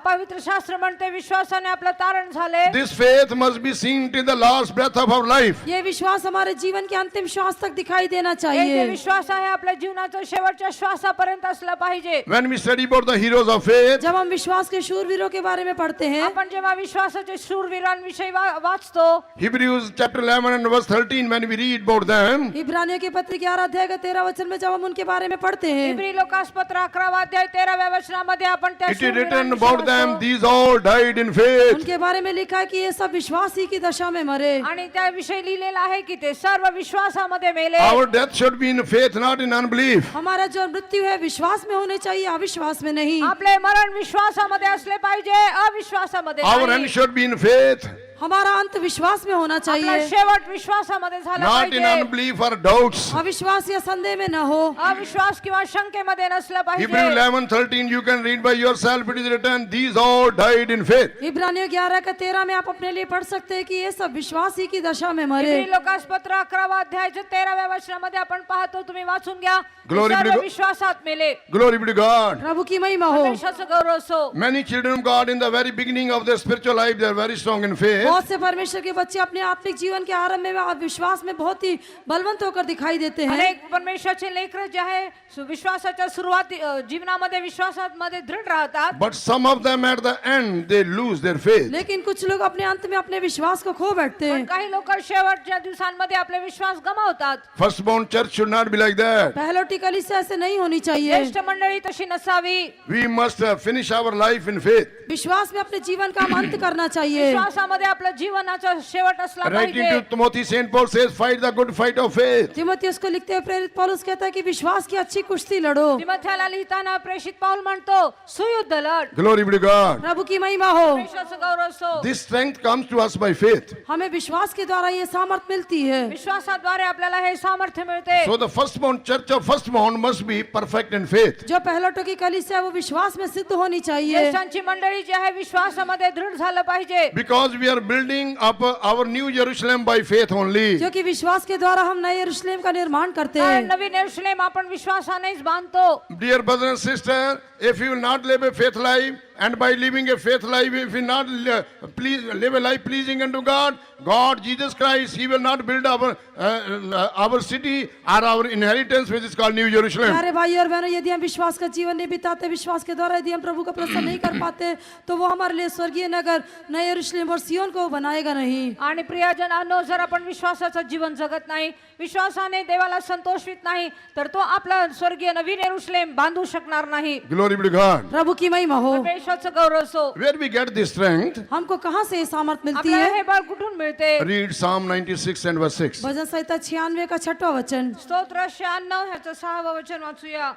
पवित्र शास्त्र म्हणते विश्वासाने आपलं तारण झाले। This faith must be seen till the last breath of our life. ये विश्वास हमारे जीवन के अंतिम श्वास तक दिखाई देना हे जे चाहिए। विश्वास आहे आपल्या जीवनाच्या शेवटच्या श्वासापर्यंत असला पाहिजे। When we study about the heroes of faith, जब हम विश्वास के शूरवीरों के बारे में पढ़ते हैं, आपण जेव्हा विश्वासाचे शूरवीरांविषयी वाचतो, Hebrews chapter 11 and verse 13, when we read about them, इब्रानियों के पत्र 11 अध्याय का 13 वचन में जब हम उनके बारे में पढ़ते हैं, इब्री लोकासपत्र 11 अध्याय 13व्या वचनामध्ये आपण त्या it is written शूरवीरांविषयी about them, वाचतो। these all died in faith. उनके बारे में लिखा है कि ये सब विश्वास ही की दशा में मरे। आणि त्याविषयी लिहिलेलं आहे की ते सर्व विश्वासामध्ये मेले। Our death should be in faith, not in unbelief. हमारा जो मृत्यु है विश्वास में होने चाहिए, अविश्वास में नहीं। आपले मरण विश्वासामध्ये असले पाहिजे, अविश्वासामध्ये Our नाही। end should be in faith. हमारा अंत विश्वास में होना आपला चाहिए, शेवट विश्वासामध्ये झाला not in पाहिजे. unbelief or doubts. अविश्वास या संदेह में न हो. अविश्वास किंवा शंकेमध्ये नसलं Hebrews पाहिजे. 11:13, you can read by yourself. It is written, these all died in faith. इब्रानियों 11:13 में आप अपने लिए पढ़ सकते हैं कि ये सब विश्वास ही की दशा में मरे. इब्री लोकासपत्र 11 अध्यायाच्या 13व्या वचनामध्ये आपण पाहतो, तुम्ही वाचून घ्या. Glory be to सर्व God. विश्वासात मेले. Glory be to God. प्रभु की महिमा हो. परमेश्वराचा गौरव असो. Many children of God in the very beginning of their spiritual life, they are very strong in faith. बहुत से परमेश्वर के बच्चे अपने आत्मिक जीवन के आरंभ में विश्वास में बहुत ही बलवंत होकर दिखाई देते हैं. अनेक परमेश्वराचे लेकरं जे आहे विश्वासाच्या सुरुवाती जीवनामध्ये विश्वासामध्ये दृढ राहतात. But some of them at the end, they lose their faith. लेकिन कुछ लोग अपने अंत में अपने विश्वास को खो बैठते पण हैं. काही लोक शेवटच्या दिवसांमध्ये आपले विश्वास गमावतात. Firstborn church should not be like that. पहलोटी कलीसिया ऐसे नहीं होनी चाहिए. ज्येष्ठ मंडळी तशी नसावी. We must finish our life in faith. विश्वास में अपने जीवन का हम अंत करना चाहिए. विश्वासामध्ये आपलं जीवनाचा शेवट असला Writing पाहिजे. to Timothy, Saint Paul says, fight the good fight of faith. तिमुथियुस को लिखते हुए प्रेरित पौलुस कहता है कि विश्वास की अच्छी कुश्ती लड़ो. तिमोथेला लिहिताना प्रेषित पाऊल म्हणतो, सुयुद्ध लढ. Glory be to God. प्रभु की महिमा हो. परमेश्वराचा गौरव असो. This strength comes to us by faith. हमें विश्वास के द्वारा ये सामर्थ मिलती है. विश्वासाद्वारे आपल्याला हे सामर्थ्य मिळते. So the firstborn church of firstborn must be perfect in faith. जो पहलोटों की कलीसिया है वो विश्वास में सिद्ध होनी चाहिए. ज्येष्ठांची मंडळी जी आहे विश्वासामध्ये दृढ झालं पाहिजे. Because we are building up our new Jerusalem by faith only. क्योंकि विश्वास के द्वारा हम नए यरूशलेम का निर्माण करते कारण हैं. नवीन यरूशलेम आपण विश्वासानेच बांधतो. Dear brother and sister, if you will not live a faith life, and by living a faith life, if you not live a life pleasing unto God, God, Jesus Christ, He will not build our city or our inheritance, which is called New Jerusalem. प्यारे भाई और बहनों, यदि हम विश्वास का जीवन नहीं बिताते, विश्वास के द्वारा यदि हम प्रभु को प्रसन्न नहीं कर पाते, तो वो हमारे लिए स्वर्गीय नगर नए यरूशलेम और सियोन को बनाएगा नहीं. आणि प्रियजनांनो, जर आपण विश्वासाचं जीवन जगत नाही, विश्वासाने देवाला संतोषित नाही, तर तो आपला स्वर्गीय नवीन यरूशलेम बांधू शकणार नाही. Glory be to God. प्रभु की महिमा हो. परमेश्वराचं गौरव असो. Where we get this strength? हमको कहाँ से ये सामर्थ मिलती आपल्याला है? हे बळ कुठून मिळते? Read Psalm 96 and verse 6. भजन संहिता 96 का 6वां वचन. स्तोत्र 96 ह्याचं 6वं वचन वाचूया.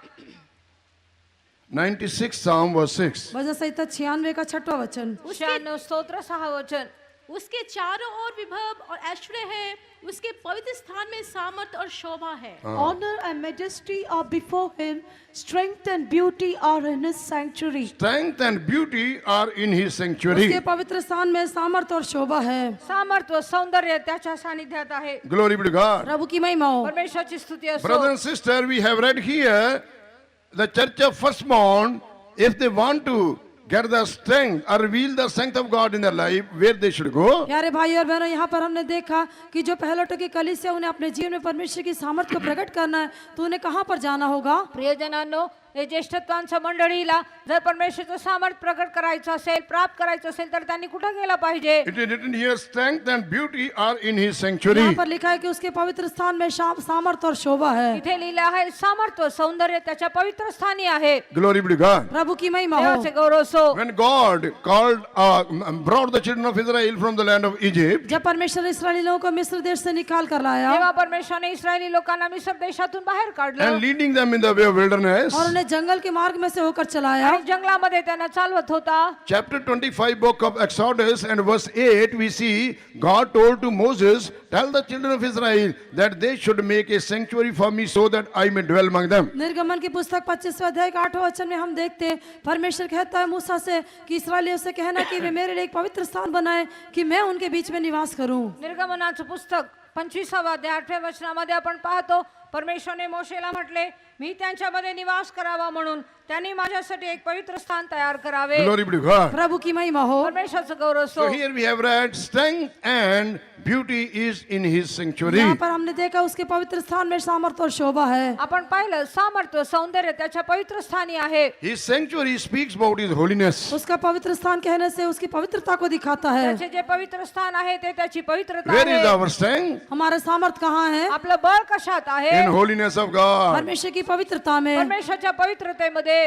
96 Psalm verse 6. भजन संहिता 96 का 6वां वचन. 96 स्तोत्र 6 वचन. उसके चारों ओर विभव और ऐश्वर्य है, उसके पवित्र स्थान में सामर्थ और शोभा है. Honor and majesty are before him, strength and beauty are in his sanctuary. Strength and beauty are in His उसके sanctuary. पवित्र स्थान में सामर्थ और शोभा है. सामर्थ्य सौंदर्य त्याच्या सानिध्यात आहे. Glory be to God. प्रभु की महिमा हो. परमेश्वराची स्तुती असो. Brother and sister, we have read here the church of firstborn, if they want to get the strength or reveal the strength of God in their life, where they should go. प्यारे भाई और बहनों, यहाँ पर हमने देखा कि जो पहलोटों की कलीसिया उन्हें अपने जीवन में परमेश्वर की सामर्थ को प्रकट करना है, तो उन्हें कहाँ पर जाना होगा? प्रियजनांनो, हे ज्येष्ठत्वांच्या मंडळीला जर परमेश्वराचं सामर्थ प्रकट करायचं असेल, प्राप्त करायचं असेल, तर त्यांनी कुठे गेलं पाहिजे? It is written here, strength and beauty are in His sanctuary. यहाँ पर लिखा है कि उसके पवित्र स्थान में सामर्थ और शोभा है. इथे लिहिलं आहे, सामर्थ्य सौंदर्य त्याच्या पवित्र स्थानी आहे. Glory be to God. प्रभु की महिमा हो. देवाचे गौरव असो. When God brought the children of Israel from the land of Egypt, जब परमेश्वर इस्राएली लोगों को मिस्र देश से निकाल कर लाया तेव्हा परमेश्वराने इस्रायली लोकांना मिस्र देशातून बाहेर काढलं and leading them in the way of wilderness, और उन्हें जंगल के मार्ग में से होकर चलाया. आणि जंगलामध्ये त्यांना चालवत होता. chapter 25 book of Exodus and verse 8, we see God told to Moses, tell the children of Israel that they should make a sanctuary for me so that I may dwell among them. निर्गमन की पुस्तक 25वें अध्याय का 8वां वचन में हम देखते हैं, परमेश्वर कहता है मूसा से कि इस्राएलियों से कहना कि वे मेरे लिए एक पवित्र स्थान बनाए कि मैं उनके बीच में निवास करूं. निर्गमनाचं पुस्तक 25वा अध्याय 8व्या वचनामध्ये आपण पाहतो, परमेश्वराने मोशेला म्हटले, मी त्यांच्यामध्ये निवास करावा म्हणून त्यांनी माझ्यासाठी एक पवित्र स्थान तयार करावे. Glory be to God. प्रभु की महिमा हो. परमेश्वराचं गौरव असो. So here we have read strength and beauty is in His sanctuary. यहाँ पर हमने देखा उसके पवित्र स्थान में सामर्थ और शोभा है. आपण पाहिलं, सामर्थ्य सौंदर्य त्याच्या पवित्र स्थानी आहे. His sanctuary speaks about His holiness. उसका पवित्र स्थान कहने से उसकी पवित्रता को दिखाता है. त्याचे जे पवित्र स्थान आहे ते त्याची पवित्रता Where is आहे. our strength? हमारा सामर्थ कहाँ है? आपलं बळ कशात आहे? In holiness of God. परमेश्वर की पवित्रता में, परमेश्वराच्या पवित्रतेमध्ये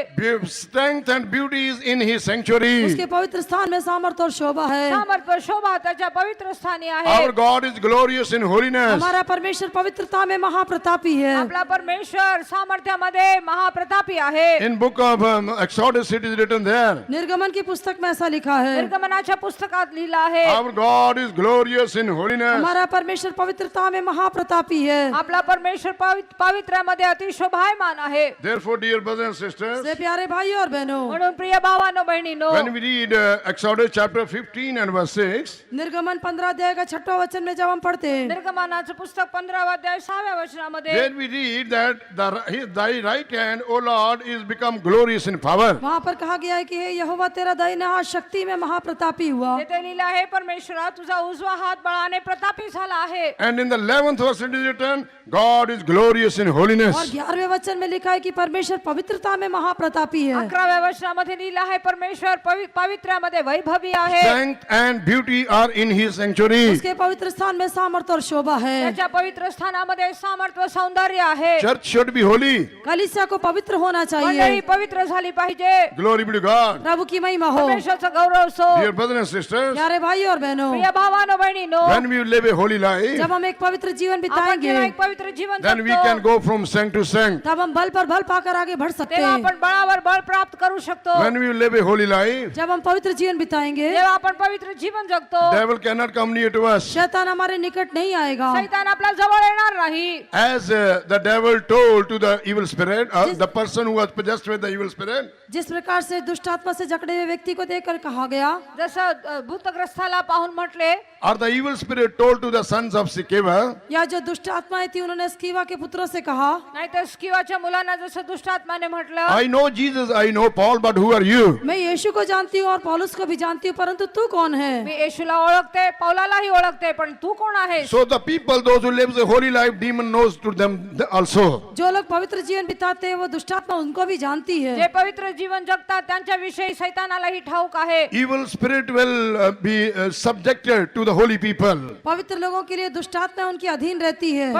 Strength and beauty is in his sanctuary. उसके पवित्र स्थान में सामर्थ और शोभा है। सामर्थ्य शोभा त्याच्या पवित्र स्थानी आहे। Our God is glorious in holiness. हमारा परमेश्वर पवित्रता में महाप्रतापी है। आपला परमेश्वर सामर्थ्यामध्ये महाप्रतापी आहे। In book of Exodus it is written there. निर्गमन की पुस्तक में ऐसा लिखा है, निर्गमनाच्या पुस्तकात लिहिलं आहे, Our God is glorious in holiness. हमारा परमेश्वर पवित्रता में महाप्रतापी है। आपला परमेश्वर पवित्रामध्ये अतिशोभायमान आहे। Therefore, dear brothers and sisters, से प्यारे भाइयों और बहनों, म्हणून प्रिय भावांनो बहिणींनो, when we read Exodus chapter 15 and verse 6, निर्गमन 15 अध्याय का 6वां वचन में जब हम पढ़ते हैं, निर्गमनाचं पुस्तक 15 अध्याय 6व्या वचनामध्ये there we read that thy right hand, O Lord, is become glorious in power. वहाँ पर कहा गया है कि हे यहोवा तेरा दाहिना हाथ शक्ति में महाप्रतापी हुआ। तिथे लिहिलं आहे, परमेश्वरा तुझा उजवा हात बळाने प्रतापी झाला आहे। And in the 11th verse it is written, God is glorious in holiness. और 11वें वचन में लिखा है कि परमेश्वर पवित्रता में महाप्रतापी है। 11व्या वचनामध्ये लिहिलं आहे, परमेश्वर पवित्रामध्ये वैभवी आहे। Strength and beauty are in his sanctuary. उसके पवित्र स्थान में सामर्थ और शोभा है। त्याच्या पवित्र स्थानामध्ये सामर्थ्य व सौंदर्य आहे। Church should be holy. कलीसिया को पवित्र होना मंडळी चाहिए। पवित्र झाली पाहिजे। Glory be to God. प्रभु की महिमा हो। परमेश्वराचा गौरव सो। Dear brothers and sisters, प्यारे भाइयों और बहनों, प्रिय भावांनो बहिणींनो, when we live a holy life, जब हम एक पवित्र जीवन आपण बिताएंगे, जेव्हा एक पवित्र जीवन then we can जगतो, go from strength to strength. तब हम बल पर बल पाकर आगे बढ़ सकते तेव्हा हैं। आपण बळावर बळ प्राप्त करू शकतो। When we live a holy life, जब हम पवित्र जीवन बिताएंगे, जेव्हा आपण पवित्र जीवन जगतो, devil cannot come near to us. शैतान हमारे निकट नहीं आएगा। शैतान आपल्या जवळ येणार नाही। As the devil told to the evil spirit, the person who was possessed with the evil spirit, जिस प्रकार से दुष्ट आत्मा से जकड़े हुए व्यक्ति को देखकर कहा गया, जसं भूतग्रस्ताला पाहून म्हटले, or the evil spirit told to the sons of Sceva, या जो दुष्ट आत्माएं थी उन्होंने स्कीवा के पुत्रों से कहा, नाहीतर स्किवाच्या मुलांना जसं दुष्ट आत्माने म्हटलं, I know Jesus, I know Paul, but who are you? मैं यीशु को जानती हूँ और पौलुस को भी जानती हूँ, परंतु तू कौन है? मी येशूला ओळखते, पौलालाही ओळखते, पण तू कोण आहेस? So the people, those who live a holy life, demon knows to them also. जो लोग पवित्र जीवन बिताते हैं वो दुष्ट आत्मा उनको भी जानती जे है। पवित्र जीवन जगतात त्यांच्या विषयी सैतानालाही ठाऊक आहे। Evil spirit will be subjected to the holy people. पवित्र लोगों के लिए दुष्ट आत्मा उनकी अधीन रहती है।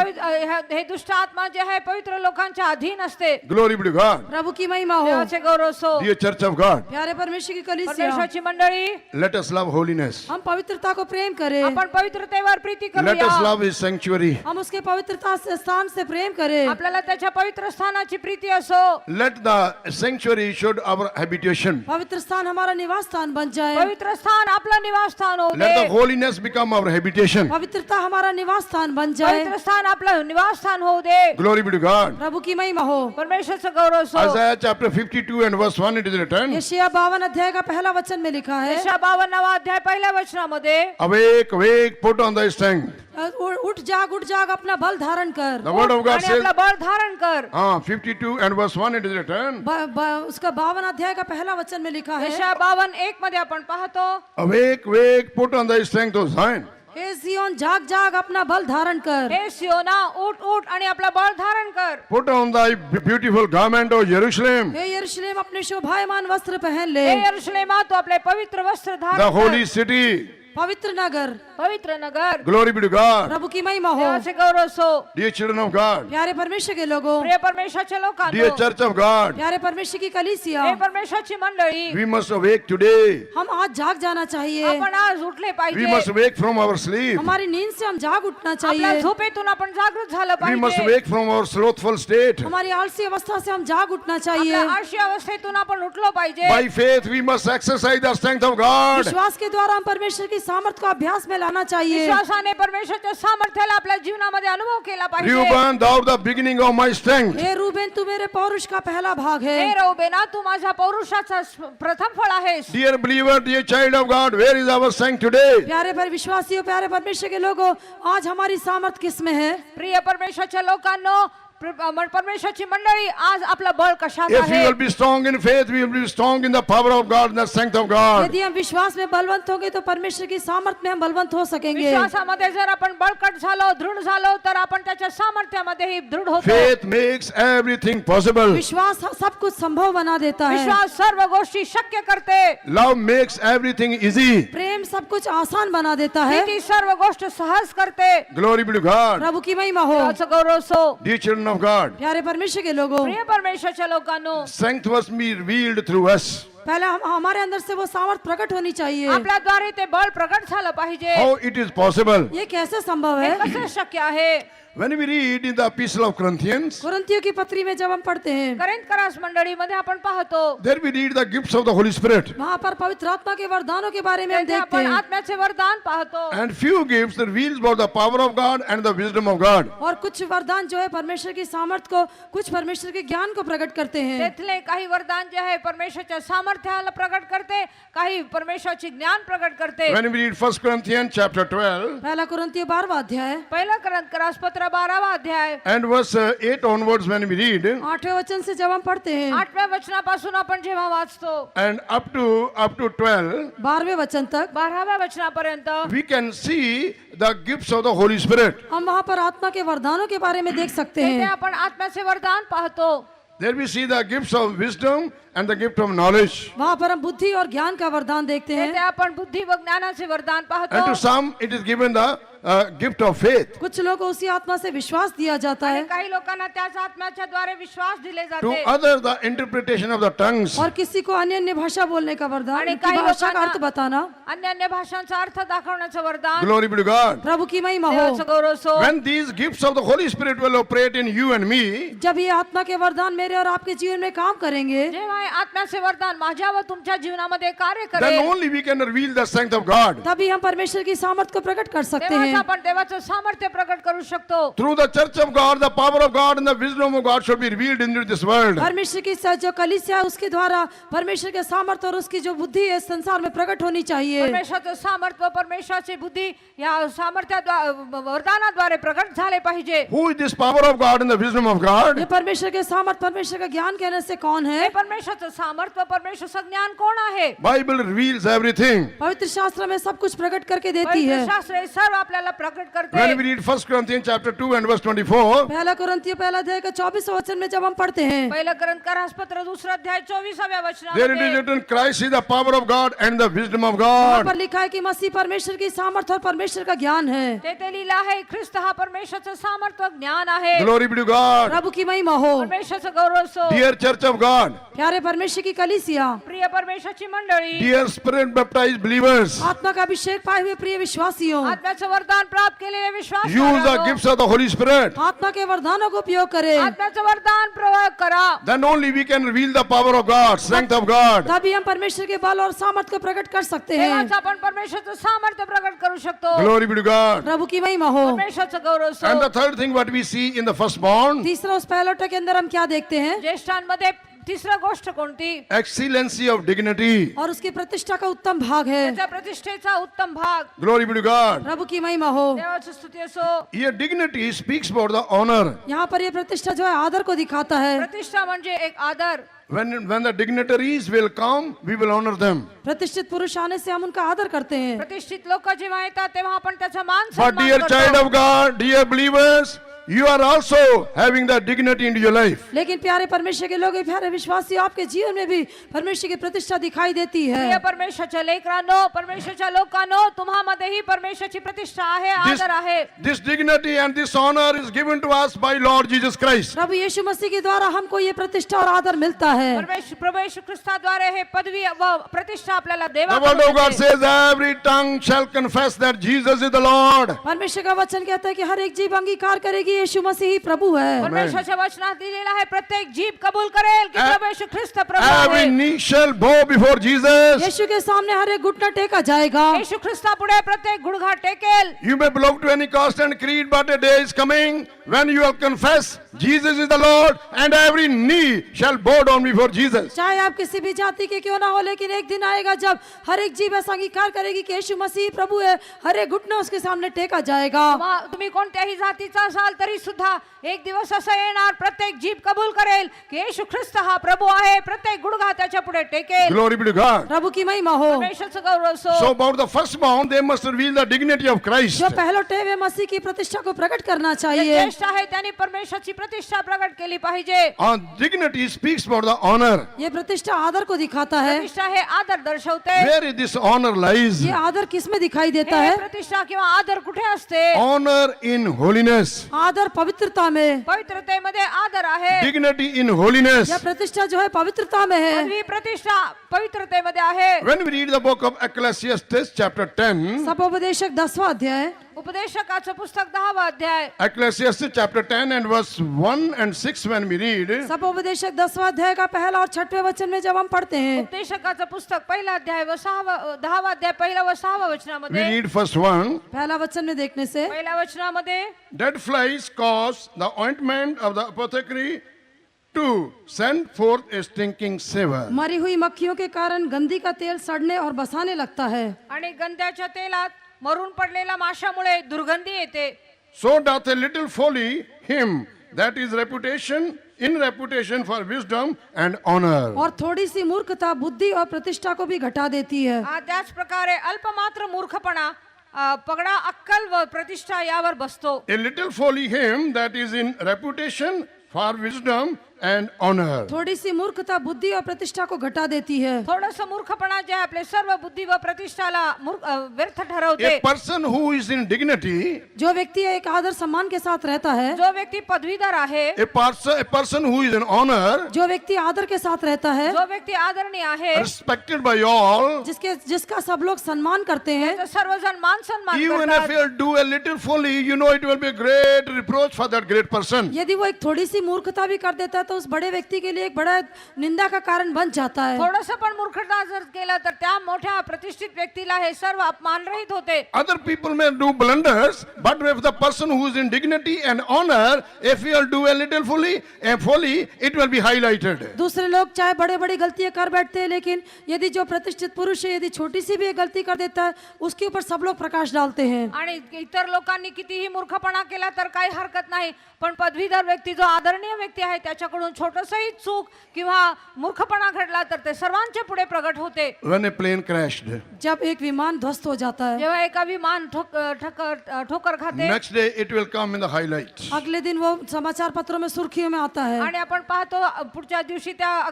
हे दुष्ट आत्मा जे आहे पवित्र लोकांच्या अधीन असते। Glory be to God. प्रभु की महिमा हो। देवाचे गौरव सो। Dear church of God, प्यारे परमेश्वर की कलीसिया, परमेश्वराची मंडळी, let us love holiness. हम पवित्रता को प्रेम करें, आपण पवित्रतेवर प्रीती Let us करूया। love his sanctuary. हम उसके पवित्रता से स्थान से प्रेम करें। आपल्याला त्याच्या पवित्र स्थानाची प्रीती असो। Let the sanctuary should our habitation. पवित्र स्थान हमारा निवास स्थान बन जाए। पवित्र स्थान आपलं निवास स्थान होऊ Let the they. holiness become our habitation. पवित्रता हमारा निवास स्थान बन जाए। पवित्र स्थान आपलं निवास स्थान होऊ दे। Glory be to God. प्रभु की महिमा हो। परमेश्वराचं गौरव so. Isaiah chapter 52 and verse 1 it is written, यशायाह 52 अध्याय का पहला वचन में लिखा है, यशायाह 52 अध्याय पहिल्या वचनामध्ये, Awake, awake, put on thy strength. उठ जाग अपना बल धारण कर। The word of God आणि says, आपलं बळ धारण कर। 52 and verse 1 it is written, उसका 52 अध्याय का पहला वचन में लिखा है, यशायाह 52:1 मध्ये आपण पाहतो, Awake, awake, put on thy strength, O Zion. हे सियोन जाग अपना बल धारण कर। हे सियोना उठ आणि आपलं बळ धारण कर। Put on thy beautiful garment, O Jerusalem. हे यरूशलेम अपने शोभायमान वस्त्र पहन ले। हे यरूशलेमा तू आपले पवित्र वस्त्र The धारण holy कर। city. पवित्र नगर, पवित्र नगर, Glory be to God. प्रभु की महिमा हो। देवाचे गौरव सो। Dear children of God. प्यारे परमेश्वर के लोगों, प्रिय परमेश्वराच्या Dear लोकांनो, church of God. प्यारे परमेश्वर की कलीसिया, हे परमेश्वराची मंडळी, We must awake today. हम आज जाग जाना चाहिए। आपण आज उठले We must पाहिजे। awake from our sleep. हमारी नींद से हम जाग उठना आपल्या चाहिए। झोपेतून आपण जागृत झालं We must पाहिजे। awake from our slothful state. हमारी आलसी अवस्था से हम जाग उठना आपल्या चाहिए। आळशी अवस्थेतून आपण उठलो पाहिजे। By faith, we must exercise the strength of God. विश्वास के द्वारा हम परमेश्वर की सामर्थ को अभ्यास में लाना चाहिए। विश्वासाने परमेश्वराच्या सामर्थ्याला आपल्या जीवनामध्ये अनुभव केला पाहिजे। Reuben, thou the beginning of my strength. हे रूबेन, तू मेरे पौरुष का पहला भाग हे है। रौबेना, तू माझ्या पौरुषाचा प्रथम फळ आहेस। Dear believer, dear child of God, where is our strength today? प्यारे पर विश्वासियों, प्यारे परमेश्वर के लोगों, आज हमारी सामर्थ किस में है? प्रिय परमेश्वराच्या लोकांनो, परमेश्वराची मंडळी, आज आपलं बळ कशात If we आहे? will be strong in faith, we will be strong in the power of God and the strength of God. यदि हम विश्वास में बलवंत होंगे तो परमेश्वर की सामर्थ में हम बलवंत हो सकेंगे। विश्वासामध्ये जर आपण बळकट झालो, दृढ झालो, तर आपण त्याच्या सामर्थ्यामध्येही दृढ होतो। Faith makes everything possible. विश्वास सब कुछ संभव बना देता है। विश्वास सर्व गोष्टी शक्य करते। Love makes everything easy. प्रेम सब कुछ आसान बना देता है। ती सर्व गोष्ट सहज करते। Glory be to God. प्रभु की महिमा हो। देवाचं गौरव सो। Dear children of of God. प्यारे परमेश्वर के लोगों, प्रिय परमेश्वरच्या लोकांनो, Strength must be revealed through us. पहले हमारे अंदर से वो सामर्थ प्रकट होनी चाहिए। आपल्याद्वारे ते बळ प्रकट झालं पाहिजे। How it is possible? ये कैसे संभव हे है? कसं शक्य आहे? When we read in the Epistle of Corinthians, कुरिन्थियों की पत्री में जब हम पढ़ते हैं, करिंथ मंडळीमध्ये आपण पाहतो, there we read the gifts of the Holy Spirit. वहाँ पर पवित्र आत्मा के वरदानों के बारे में हम तेथे देखते आपण हैं। आत्म्याचे वरदान पाहतो। And few gifts that reveals about the power of God and the wisdom of God. और कुछ वरदान जो है परमेश्वर की सामर्थ को, कुछ परमेश्वर के ज्ञान को प्रकट करते हैं। तेथले काही वरदान जे आहे परमेश्वरच्या सामर्थ्याला प्रकट करते, काही परमेश्वराचे ज्ञान प्रकट करते। When we read 1 Corinthians chapter 12 पहला कुरिन्थियों 12वां अध्याय पहिला करिंथ पत्र 12वां अध्याय and verse 8 onwards, when we read 8वें वचन से जब हम पढ़ते हैं 8व्या वचनापासून आपण जेव्हा वाचतो and up to 12, 12वें वचन तक 12व्या वचनापर्यंत we can see the gifts of the Holy Spirit. हम वहाँ पर आत्मा के वरदानों के बारे में देख सकते तेथे हैं। आपण आत्म्याचे वरदान पाहतो। There we see the gifts of wisdom and the gift of knowledge. वहाँ पर हम बुद्धि और ज्ञान का वरदान देखते तेथे हैं। आपण बुद्धी व ज्ञानाचे वरदान And पाहतो। to some it is given the gift of faith. कुछ लोगों को उसी आत्मा से विश्वास दिया जाता आणि है काही लोकांना त्याच आत्म्याच्या द्वारे विश्वास दिले To जाते। others the interpretation of the tongues. और किसी को अन्य अन्य भाषा बोलने का वरदान, आणि उनकी काही भाषा का अर्थ लोकांना बताना। अन्य अन्य भाषांचा अर्थ दाखवण्याचं वरदान। Glory be to God. प्रभु की महिमा हो। देवाचं गौरव so. When these gifts of the Holy Spirit will operate in you and me, जब ये आत्मा के वरदान मेरे और आपके जीवन में काम करेंगे, जेव्हा हे आत्म्याचे वरदान माझ्या व तुमच्या जीवनामध्ये कार्य then करेल, only we can reveal the strength of God. तभी हम परमेश्वर की सामर्थ को प्रकट कर सकते तेव्हाच हैं। आपण देवाचं सामर्थ्य प्रकट करू शकतो। Through the church of God, the power of God and the wisdom of God should be revealed into this world. परमेश्वर की जो कलीसिया है उसके द्वारा परमेश्वर के सामर्थ और उसकी जो बुद्धि है संसार में प्रकट होनी चाहिए। परमेश्वराचं सामर्थ्य व परमेश्वराची बुद्धी या वरदानाद्वारे प्रकट झाले पाहिजे। Who is this power of God and the wisdom of God? ये परमेश्वर के सामर्थ, परमेश्वर का ज्ञान कहने से कौन है? हे परमेश्वराचं सामर्थ्य व परमेश्वराचं ज्ञान कोण आहे? Bible reveals everything. पवित्र शास्त्र में सब कुछ प्रकट करके देती पवित्र है। शास्त्र हे सर्व आपल्याला प्रकट करते। When we read 1 Corinthians chapter 2 and verse 24, पहला कुरिन्थियों पहला अध्याय का 24वें वचन में जब हम पढ़ते हैं, पहिलं करिंथ दूसरा अध्याय 24व्या there it is वचनामध्ये written, Christ is the power of God and the wisdom of वहाँ God. पर लिखा है कि मसीह परमेश्वर की सामर्थ और परमेश्वर का ज्ञान है। तेथे लिहिलं आहे ख्रिस्त हा परमेश्वराचं सामर्थ्य व ज्ञान आहे। Glory be to God. प्रभु की महिमा हो। परमेश्वराचं गौरव सो। Dear church of God, प्यारे परमेश्वर की कलीसिया, प्रिय परमेश्वराची मंडळी, dear spirit baptized believers, आत्मा का अभिषेक पाए हुए प्रिय विश्वासियों, आत्म्याचं वरदान प्राप्त केलेले विश्वास use the gifts of the Holy Spirit. आत्मा के वरदानों को उपयोग करें, आत्म्याचं वरदान प्रयोग करा। Then only we can reveal the power of God, strength of God. तभी हम परमेश्वर के बल और सामर्थ को प्रकट कर सकते हैं। तेव्हाच आपण परमेश्वराचं सामर्थ्य प्रकट करू शकतो। Glory be to God. प्रभु की महिमा हो। परमेश्वराचं गौरव so. And the third thing what we see in the firstborn, तीसरा उस पहलोटे के अंदर हम क्या देखते हैं? ज्येष्ठांमध्ये तिसरा गोष्ट कोणती? excellency of dignity. और उसकी प्रतिष्ठा का उत्तम भाग है। त्याच्या प्रतिष्ठेचा उत्तम भाग। Glory be to God. प्रभु की महिमा हो। देवाची स्तुती असो। Here dignity speaks about the honor. यहाँ पर ये प्रतिष्ठा जो है आदर को दिखाता है। प्रतिष्ठा म्हणजे एक आदर। When the dignitaries will come, we will honor them. प्रतिष्ठित पुरुष आने से हम उनका आदर करते हैं। प्रतिष्ठित लोक जेव्हा येतात तेव्हा आपण त्याचा मान But सन्मान dear child करतो। of God, dear believers, you are also having the dignity into your life. लेकिन प्यारे परमेश्वर के लोग, प्यारे विश्वासी, आपके जीवन में भी परमेश्वर की प्रतिष्ठा दिखाई देती है। प्रिय परमेश्वराच्या लेकरांनो, परमेश्वराच्या लोकांनो, तुम्हामध्येही परमेश्वराची प्रतिष्ठा आहे, This, आदर आहे। this dignity and this honor is given to us by Lord Jesus Christ. प्रभु यीशु मसीह के द्वारा हमको ये प्रतिष्ठा और आदर मिलता है। प्रभू येशू ख्रिस्ताद्वारे हे पदवी व प्रतिष्ठा आपल्याला The word of God देवाकडून says every tongue shall confess that Jesus is the Lord. परमेश्वर का वचन कहता है कि हर एक जीव अंगीकार करेगी यीशु मसीह ही प्रभु है। परमेश्वराच्या वचनात दिलेला आहे प्रत्येक जीव कबूल करेल की प्रभू येशू ख्रिस्त प्रभू Every आहे। knee shall bow before Jesus. यीशु के सामने हर एक घुटना टेका जाएगा। येशू ख्रिस्तापुढे प्रत्येक गुडघा टेकेल। You may belong to any caste and creed, but a day is coming when you will confess Jesus is the Lord, and every knee shall bow down before Jesus. चाहे आप किसी भी जाति के क्यों ना हो, लेकिन एक दिन आएगा जब हर एक जीव ऐसा अंगीकार करेगी कि यीशु मसीह प्रभु है, हर एक घुटना उसके सामने टेका जाएगा। तुम्ही कोणत्याही जातीचा असाल तरी सुद्धा एक दिवस असा येणार प्रत्येक जीव कबूल करेल की येशू ख्रिस्त हा प्रभू आहे, प्रत्येक गुडघा त्याच्या पुढे टेकेल। Glory be to God. प्रभु की महिमा हो। परमेश्वराचं गौरव असो। So about the firstborn, they must reveal the dignity of Christ. जो पहलोटे वे मसीह की प्रतिष्ठा को प्रकट करना चाहिए। प्रतिष्ठा आहे त्यांनी परमेश्वराची प्रतिष्ठा प्रकट केली पाहिजे. Dignity speaks about the honor. ये प्रतिष्ठा आदर को दिखाता है. प्रतिष्ठा हे आदर दर्शवते. Where is this honor lies? ये आदर किस में दिखाई देता हे है? प्रतिष्ठा किंवा आदर कुठे असते? Honor in holiness. आदर पवित्रता में. पवित्रतेमध्ये आदर आहे. Dignity in holiness. यह प्रतिष्ठा जो है पवित्रता में है. ही प्रतिष्ठा पवित्रतेमध्ये आहे. When we read the book of Ecclesiastes chapter 10, सपोपदेशक 10वां अध्याय. उपदेशकाचं पुस्तक 10वां अध्याय. Ecclesiastes chapter 10 and verse 1 and 6 when we read, सपोपदेशक 10वां अध्याय का पहला और 6वें वचन में जब हम पढ़ते हैं, उपदेशकाचं पुस्तक पहिला अध्याय व 10वां अध्याय पहिला व 6वां we वचनामध्ये read first one, पहला वचन में देखने से पहिल्या वचनामध्ये dead flies cause the ointment of the apothecary to send forth a stinking savor. मरी हुई मक्खियों के कारण गंदी का तेल सड़ने और बसाने लगता है. आणि गंध्याच्या तेलात मरून पडलेल्या माशामुळे दुर्गंधी येते. So doth a little folly him that is reputation for wisdom and honor. और थोड़ी सी मूर्खता बुद्धि और प्रतिष्ठा को भी घटा देती है. त्याच प्रकारे अल्पमात्र मूर्खपणा पगडा अक्कल व प्रतिष्ठा यावर बसतो. A little folly him that is in reputation for wisdom and honor. थोड़ी सी मूर्खता बुद्धि और प्रतिष्ठा को घटा देती है. थोडस मूर्खपणा जे आपले सर्व बुद्धी व प्रतिष्ठाला व्यर्थ ठरवते. A person who is in dignity, जो व्यक्ति एक आदर सम्मान के साथ रहता है, जो व्यक्ति पदवीधर आहे, a person who is in honor, जो व्यक्ति आदर के साथ रहता है, जो व्यक्ति आदरणीय आहे, respected by all, जिसका सब लोग सम्मान करते हैं, तर सर्वजण मान सन्मान even if करतात. he'll do a little folly, you know it will be a great reproach for that great person. यदि वो एक थोड़ी सी मूर्खता भी कर देता है तो उस बड़े व्यक्ति के लिए एक बड़ा निंदा का कारण बन जाता है. थोडस पण मूर्खता जर केलं तर त्या मोठ्या प्रतिष्ठित व्यक्तीला हे सर्व अपमान रहित होते. Other people may do blunders, but if the person who is in dignity and honor, if he'll do a little folly, it will be highlighted. दूसरे लोग चाहे बड़े बड़ी गलतियां कर बैठते हैं, लेकिन यदि जो प्रतिष्ठित पुरुष है यदि छोटी सी भी एक गलती कर देता है उसके ऊपर सब लोग प्रकाश डालते हैं. आणि इतर लोकांनी कितीही मूर्खपणा केला तर काही हरकत नाही, पण पदवीधर व्यक्ती जो आदरणीय व्यक्ती आहे त्याच्याकडून छोटसही चूक किंवा मूर्खपणा घडला तर ते सर्वांच्या पुढे प्रगट होते. When a plane crashed, जब एक विमान ध्वस्त हो जाता है, जेव्हा एका विमान ठोकर खाते, next day it will come in the highlight. अगले दिन वो समाचार पत्रों में सुर्खियों में आता है. आणि आपण पाहतो पुढच्या दिवशी त्या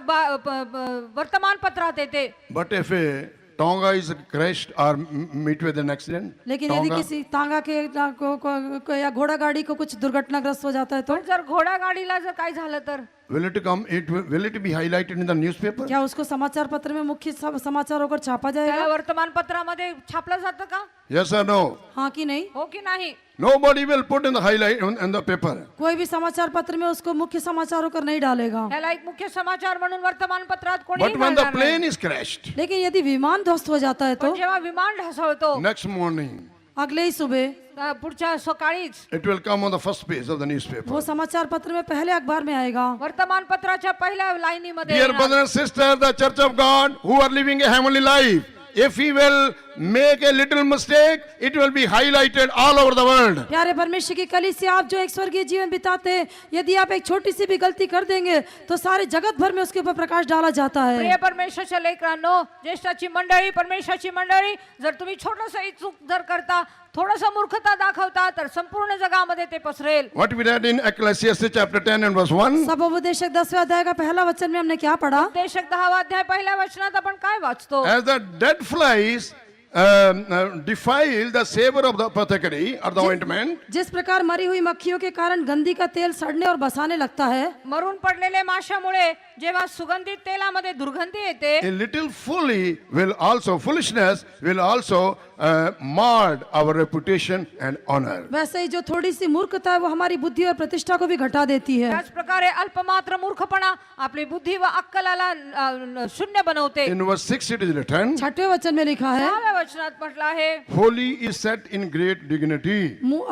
वर्तमानपत्रात येते. But if a Tonga is crashed or meet with an accident, लेकिन यदि Tonga, किसी तांगा के को या घोड़ा गाड़ी को कुछ दुर्घटनाग्रस्त हो जाता है तो पण जर घोडा गाडीला जर काय झालं तर will it be highlighted in the newspaper? क्या उसको समाचार पत्र में मुख्य समाचार होकर छापा त्याला जाएगा? वर्तमानपत्रामध्ये छापलं जातं का? Yes or no? हाँ कि नहीं? हो की नाही? Nobody will put in the highlight in the paper. कोई भी समाचार पत्र में उसको मुख्य समाचार होकर नहीं डालेगा. त्याला एक मुख्य समाचार म्हणून वर्तमानपत्रात कोणी But when the plane is crashed, लेकिन यदि विमान ध्वस्त हो जाता है तो जेव्हा विमान ढासळतो next morning अगले ही सुबह पुढच्या सकाळीच it will come on the first page of the newspaper. वो समाचार पत्र में पहले अखबार में आएगा. वर्तमानपत्राच्या पहिल्या लाईनीमध्ये Dear येणार. brothers and sisters, the church of God who are living a heavenly life, if he will make a little mistake, it will be highlighted all over the world. प्यारे परमेश्वर की कलीसिया, आप जो एक स्वर्गीय जीवन बिताते हैं, यदि आप एक छोटी सी भी गलती कर देंगे तो सारे जगत भर में उसके ऊपर प्रकाश डाला जाता है. प्रिय परमेश्वरच्या लेकरांनो, ज्येष्ठाची मंडळी, परमेश्वराची मंडळी, जर तुम्ही छोटसही चूक जर करता, थोडस मूर्खता दाखवता तर संपूर्ण जगामध्ये ते पसरेल. What we read in Ecclesiastes chapter 10 and verse 1, सपोपदेशक 10वें अध्याय का पहला वचन में हमने क्या पढ़ा? उपदेशक 10वां अध्याय पहिल्या वचनात आपण काय वाचतो? as the dead flies defile the savor of the apothecary or the ointment, जिस प्रकार मरी हुई मक्खियों के कारण गंदी का तेल सड़ने और बसाने लगता है, मरून पडलेले माशामुळे जेव्हा सुगंधित तेलामध्ये दुर्गंधी येते, a little foolishness will also mar our reputation and honor. वैसे ही जो थोड़ी सी मूर्खता है वो हमारी बुद्धि और प्रतिष्ठा को भी घटा देती है. त्याच प्रकारे अल्पमात्र मूर्खपणा आपली बुद्धी व अक्कलाला शून्य बनवते. In verse 6 it is written, 6वें वचन में लिखा है, 6व्या वचनात म्हटलं आहे, holy is set in great dignity.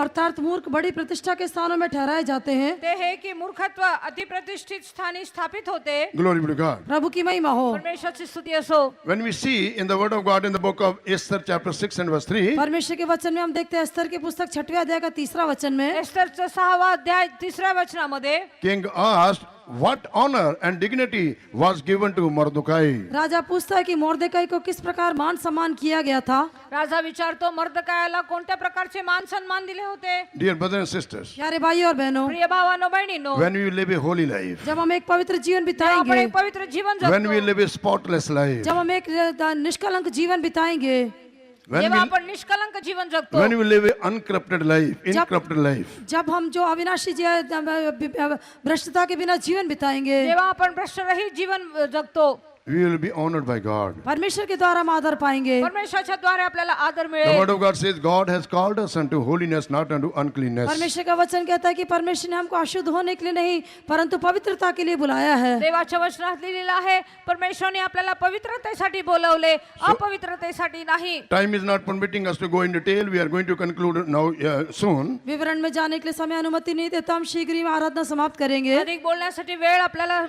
अर्थात मूर्ख बड़ी प्रतिष्ठा के स्थानों में ठहराए जाते हैं. ते हे की मूर्खत्व अति प्रतिष्ठित स्थानी स्थापित होते. Glory be to God. प्रभु की महिमा हो. परमेश्वराची स्तुती असो. When we see in the word of God in the book of Esther chapter 6 and verse 3, परमेश्वर के वचन में हम देखते हैं एस्तर की पुस्तक 6वें अध्याय का 3रा वचन में, एस्तरचा 6वा अध्याय 3ऱ्या वचनामध्ये king asked, what honor and dignity was given to Mordecai. राजा पूछता है कि मोर्देकाई को किस प्रकार मान सम्मान किया गया था। राजा विचारतो मर्दकायाला कोणत्या प्रकारचे मान सन्मान दिले होते. Dear brothers and sisters, प्यारे भाइयों और बहनों, प्रिय भावांनो बहिणींनो, when we live a holy life, जब हम एक पवित्र जीवन जेव्हा आपण बिताएंगे, एक पवित्र जीवन when we जगतो, live a spotless life, जब हम एक निष्कलंक जीवन बिताएंगे, when जेव्हा we, आपण निष्कलंक जीवन जगतो, when we live a uncorrupted life, incorrupted life, जब हम जो अविनाशी भ्रष्टता के बिना जीवन बिताएंगे, जेव्हा आपण भ्रष्टरहित जीवन जगतो, we will be honored by God. परमेश्वर के द्वारा हम आदर पाएंगे। परमेश्वराच्या द्वारे आपल्याला आदर The मिळेल. word of God says God has called us unto holiness, not unto uncleanness. परमेश्वर का वचन कहता है कि परमेश्वर ने हमको अशुद्ध होने के लिए नहीं परंतु पवित्रता के लिए बुलाया है। देवाच्या वचनात लिहिलेलं आहे, परमेश्वराने आपल्याला पवित्रतेसाठी बोलवले, अपवित्रतेसाठी नाही. Time is not permitting us to go in detail. We are going to conclude now soon. विवरण में जाने के लिए समय अनुमति नहीं देता, हम शीघ्र ही आराधना समाप्त करेंगे। अधिक बोलण्यासाठी वेळ आपल्याला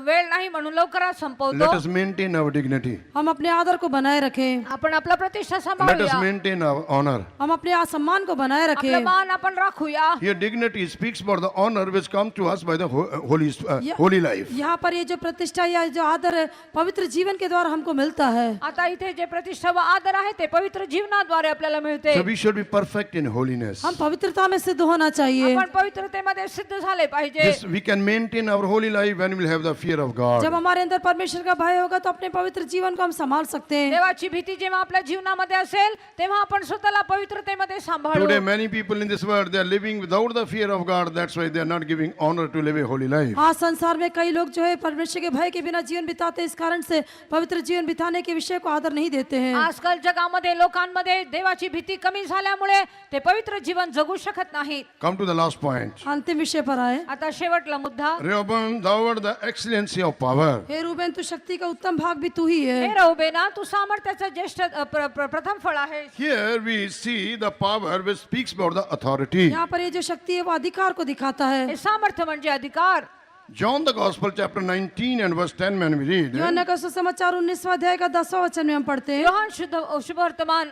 वेळ नाही म्हणून लवकरात संपवतो. Let us maintain our dignity. हम अपने आदर को बनाए रखें, आपण आपला प्रतिष्ठा Let us सांभाळूया, maintain our honor. हम अपने सम्मान को बनाए आपलं रखें। मान आपण राखूया. Here dignity speaks about the honor which comes to us by the holy life. यहाँ पर ये जो प्रतिष्ठा या जो आदर है पवित्र जीवन के द्वारा हमको मिलता है। आता इथे जे प्रतिष्ठा व आदर आहे ते पवित्र जीवनाद्वारे आपल्याला मिळते. So we should be perfect in holiness. हम पवित्रता में सिद्ध होना चाहिए। आपण पवित्रतेमध्ये सिद्ध झाले पाहिजे. This we can maintain our holy life when we will have the fear of God. जब हमारे अंदर परमेश्वर का भय होगा तो अपने पवित्र जीवन को हम संभाल सकते हैं। देवाची भीती जेव्हा आपल्या जीवनामध्ये असेल तेव्हा आपण स्वतःला पवित्रतेमध्ये सांभाळू. Today many people in this world they are living without the fear of God. That's why they are not giving honor to live a holy life. आज संसार में कई लोग जो है परमेश्वर के भय के बिना जीवन बिताते हैं, इस कारण से पवित्र जीवन बिताने के विषय को आदर नहीं देते हैं। आजकाल जगामध्ये लोकांमध्ये देवाची भीती कमी झाल्यामुळे ते पवित्र जीवन जगू शकत नाहीत. Come to the last point. अंतिम विषय पर आए। आता शेवटला मुद्दा. Rehoboam, thou art the excellency of power. हे रूबेन, तू शक्ति का उत्तम भाग भी तू ही हे है। रहुबेना, तू सामर्थ्याचा ज्येष्ठ प्रथम फळ आहेस. Here we see the power which speaks about the authority. यहाँ पर ये जो शक्ति है वो अधिकार को दिखाता हे है। सामर्थ्य म्हणजे अधिकार. John the Gospel chapter 19 and verse 10 when we read. यूहन्ना का सुसमाचार 19वां अध्याय का 10वां वचन में हम पढ़ते हैं। योहान शुभ वर्तमान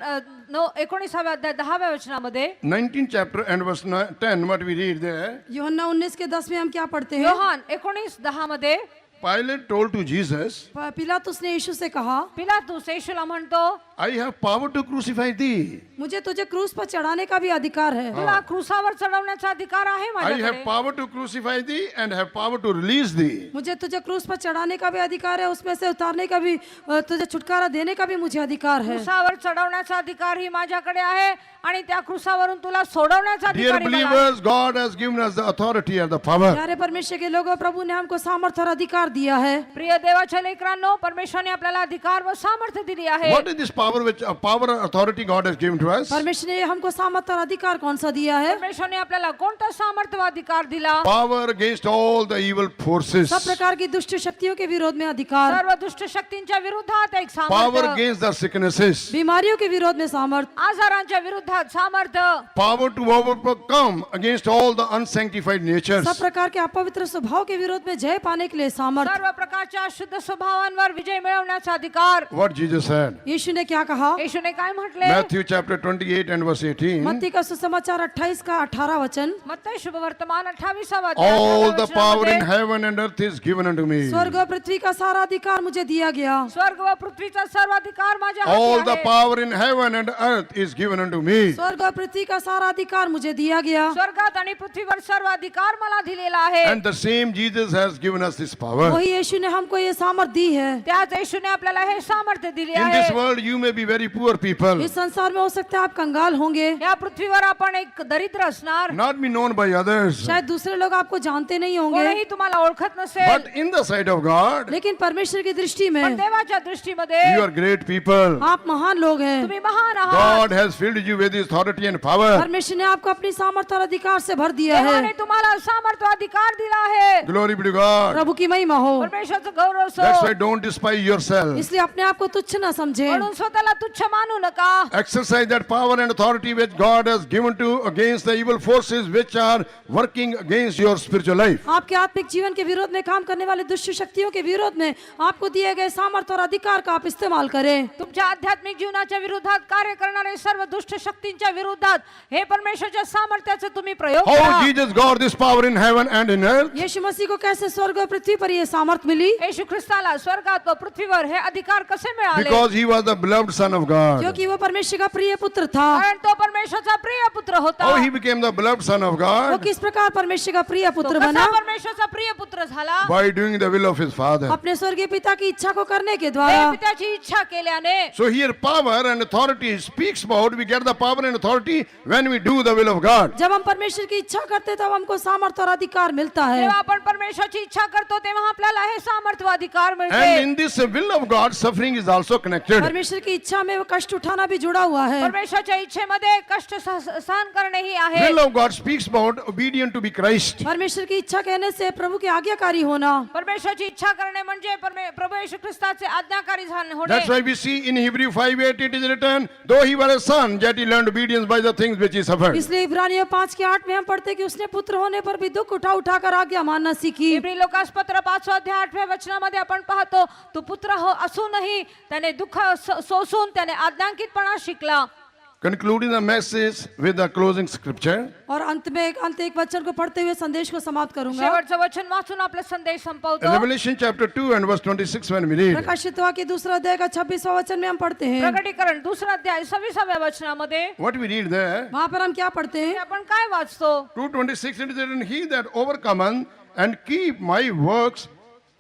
19व्या अध्याय 10व्या वचनामध्ये 19 chapter and verse 10 what we read there. यूहन्ना 19 के 10 में हम क्या पढ़ते हैं? योहान 19:10 मध्ये Pilate told to Jesus, पिलातुस ने यीशु से कहा, पिलातुस येशूला म्हणतो, I have power to crucify thee. मुझे तुझे क्रूस पर चढ़ाने का भी अधिकार है। तुला क्रूसावर चढवण्याचा अधिकार आहे I माझ्याकडे. have power to crucify thee and have power to release thee. मुझे तुझे क्रूस पर चढ़ाने का भी अधिकार है, उसमें से उतारने का भी, तुझे छुटकारा देने का भी मुझे अधिकार है। क्रूसावर चढवण्याचा अधिकार ही माझ्याकडे आहे आणि त्या क्रूसावरून तुला सोडवण्याचा Dear अधिकार मला आहे. believers, God has given us the authority and the power. प्यारे परमेश्वर के लोगों, प्रभु ने हमको सामर्थ्य और अधिकार दिया है। प्रिय देवाच्या लेकरांनो, परमेश्वराने आपल्याला अधिकार व सामर्थ्य दिली आहे. What is this power which power and authority God has given to us? परमेश्वर ने हमको सामर्थ्य और अधिकार कौन सा दिया है? परमेश्वराने आपल्याला कोणता सामर्थ्य व अधिकार दिला? Power against all the evil forces. सब प्रकार की दुष्ट शक्तियों के विरोध में अधिकार, सर्व दुष्ट शक्तींच्या विरोधात एक Power सामर्थ्य, against the sicknesses. बीमारियों के विरोध में सामर्थ्य, आजारांच्या विरोधात सामर्थ्य, Power to overcome against all the unsanctified natures. सब प्रकार के अपवित्र स्वभाव के विरोध में जय पाने के लिए सामर्थ्य। सर्व प्रकारच्या शुद्ध स्वभावांवर विजय मिळवण्याचा अधिकार. What Jesus said. यीशु ने क्या कहा? येशूने काय म्हटले? Matthew chapter 28 and verse 18. मत्ती का सुसमाचार 28 का 18 वचन, मत्ती शुभ वर्तमान 28वां अध्याय All the 18व्या power in वचनामध्ये, heaven and earth is given unto me. स्वर्ग और पृथ्वी का सारा अधिकार मुझे दिया गया। स्वर्ग व पृथ्वीचा सर्व अधिकार माझ्या All हाती the आहे. power in heaven and earth is given unto me. स्वर्ग और पृथ्वी का सारा अधिकार मुझे दिया गया। स्वर्गात आणि पृथ्वीवर सर्व अधिकार मला दिलेला आहे. And the same Jesus has given us this power. वही यीशु ने हमको ये सामर्थ्य दी है। त्याच येशूने आपल्याला हे सामर्थ्य दिले In this आहे. world you may be very poor people, इस संसार में हो सकता है आप कंगाल होंगे, या पृथ्वीवर आपण एक दरिद्र असणार, not be known by others. शायद दूसरे लोग आपको जानते नहीं होंगे, कोणीही तुम्हाला ओळखत नसेल. But in the sight of God, लेकिन परमेश्वर की दृष्टी पण में देवाच्या दृष्टीमध्ये you are great people. आप महान लोग हैं। तुम्ही महान आहात. God has filled you with His authority and power. परमेश्वर ने आपको अपनी सामर्थ्य और अधिकार से भर दिया है। देवाने तुम्हाला सामर्थ्य अधिकार दिला आहे. Glory be to God. प्रभु की महिमा हो, परमेश्वराचं गौरव so. That's why don't despise yourself. इसलिए अपने आप को तुच्छ न समझे. म्हणून स्वतःला तुच्छ मानू नका. Exercise that power and authority which God has given to against the evil forces which are working against your spiritual life. आपके आत्मिक जीवन के विरोध में काम करने वाले दुष्ट शक्तियों के विरोध में आपको दिए गए सामर्थ्य और अधिकार का आप इस्तेमाल करें. तुमच्या आध्यात्मिक जीवनाच्या विरोधात कार्य करणारे सर्व दुष्ट शक्तींच्या विरोधात हे परमेश्वराच्या सामर्थ्याचे तुम्ही प्रयोग How करा. Jesus got this power in heaven and in earth? यीशु मसीह को कैसे स्वर्ग और पृथ्वी पर ये सामर्थ मिली? येशू ख्रिस्ताला स्वर्गात व पृथ्वीवर हे अधिकार कसे मिळाले? Because he was the beloved son of God. क्योंकि वो परमेश्वर का प्रिय पुत्र था. कारण तो परमेश्वराचा प्रिय पुत्र होता. How he became the beloved son of वो God? किस प्रकार परमेश्वर का प्रिय तो पुत्र कसा बना? परमेश्वराचा प्रिय पुत्र झाला? By doing the will of his father. अपने स्वर्गीय पिता की इच्छा को करने के द्वारा. पित्याची इच्छा केल्याने. So here power and authority speaks about, we get the power and authority when we do the will of God. जब हम परमेश्वर की इच्छा करते तब हमको सामर्थ्य और अधिकार मिलता है. जेव्हा आपण परमेश्वराची इच्छा करतो तेव्हा आपल्याला हे सामर्थ्य व अधिकार And मिळते. in this will of God, suffering is also connected. परमेश्वर की इच्छा में वो कष्ट उठाना भी जुड़ा हुआ है. परमेश्वराच्या इच्छेमध्ये कष्ट सहन करणे ही आहे. Will of God speaks about obedient to be Christ. परमेश्वर की इच्छा कहने से प्रभु के आज्ञाकारी होना. परमेश्वराची इच्छा करणे म्हणजे प्रभू येशू ख्रिस्ताचे आज्ञाकारी होणे. That's why we see in Hebrew 5:8 it is written, though he was a son, yet he learned obedience by the things which he suffered. इसलिए इब्रानियों 5:8 में हम पढ़ते हैं कि उसने पुत्र होने पर भी दुख उठा उठाकर आज्ञा मानना सीखी. इब्री लोकासपत्र 5 अध्याय 8व्या वचनामध्ये आपण पाहतो तो पुत्र असूनही त्याने दुःख सोसून त्याने आज्ञांकितपणा शिकला. Concluding the message with the closing scripture. और अंत एक वचन को पढ़ते हुए संदेश को समाप्त करूंगा. शेवटचं वचन वाचून आपला संदेश संपवतो. Revelation chapter 2 and verse 26 when we read. प्रकाशित वाक्य दूसरा अध्याय का 26वां वचन में हम पढ़ते हैं. प्रकटीकरण दुसरा अध्याय 26व्या वचनामध्ये What we read there? वहां पर हम क्या पढ़ते हैं? आपण काय वाचतो? 2:26 it is written, he that overcometh and keep my works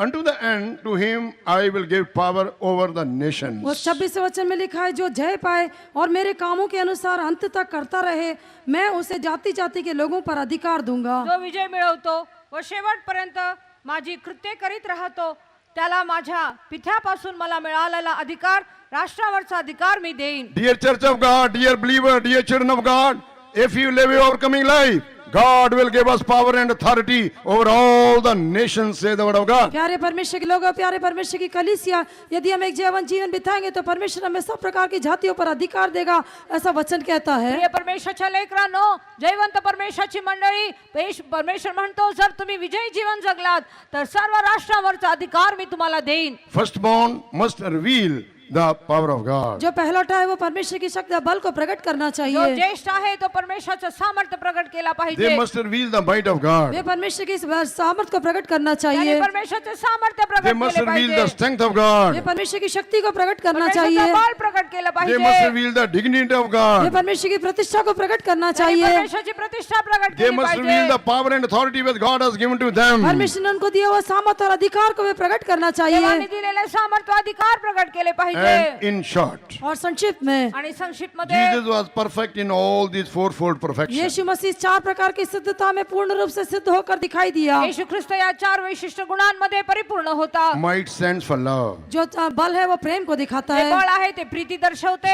unto the end, to him I will give power over the nations. वो 26वें वचन में लिखा है, जो जय पाए और मेरे कामों के अनुसार अंत तक करता रहे, मैं उसे जाति जाति के लोगों पर अधिकार दूंगा. जो विजय मिळवतो व शेवटपर्यंत माझी कृत्ये करीत राहतो त्याला माझ्या पित्यापासून मला मिळालेला अधिकार, राष्ट्रावरचा अधिकार मी देईन. Dear church of God, dear believer, dear children of God, if you live a overcoming life, God will give us power and authority over all the nations, say the word of God. प्यारे परमेश्वर के लोगों, प्यारे परमेश्वर की कलीसिया, यदि हम एक जीवन बिताएंगे तो परमेश्वर हमें सब प्रकार की जातियों पर अधिकार देगा, ऐसा वचन कहता है. प्रिय परमेश्वराच्या लेकरांनो, जयवंत परमेश्वराची मंडळी, परमेश्वर म्हणतो जर तुम्ही विजयी जीवन जगलात तर सर्व राष्ट्रावरचा अधिकार मी तुम्हाला देईन. Firstborn must reveal the power of God. जो पहलौठा है वो परमेश्वर की शक्ति बल को प्रकट करना जो चाहिए. ज्येष्ठ आहे तो परमेश्वराचं सामर्थ्य प्रकट केला They पाहिजे. must reveal the might of God. वे परमेश्वर की सामर्थ्य को प्रकट करना त्याने चाहिए. परमेश्वराचे सामर्थ्य They प्रकट must केले reveal the पाहिजे. strength of way God. परमेश्वर की शक्ति को प्रकट करना परमेश्वराचं चाहिए. बळ प्रकट केलं They must पाहिजे. reveal the dignity of way God. परमेश्वर की प्रतिष्ठा को प्रकट करना त्याने चाहिए. परमेश्वराची प्रतिष्ठा प्रकट They केली must reveal the पाहिजे. power and authority which God has given to them. परमेश्वर ने उनको दिया हुआ सामर्थ्य और अधिकार को वे प्रकट करना चाहिए. देवाने दिलेले सामर्थ्य अधिकार प्रकट केले पाहिजे. And in short, और संक्षिप्त में आणि संक्षिप्त मध्ये Jesus was perfect in all these fourfold perfection. यीशु मसीह 4 प्रकार की सिद्धता में पूर्ण रूप से सिद्ध होकर दिखाई दिया. येशू ख्रिस्त या 4 विशिष्ट गुणांमध्ये परिपूर्ण होता. Might stands for love. जो बल है वो प्रेम को दिखाता ते है. बळ आहे ते प्रीती दर्शवते.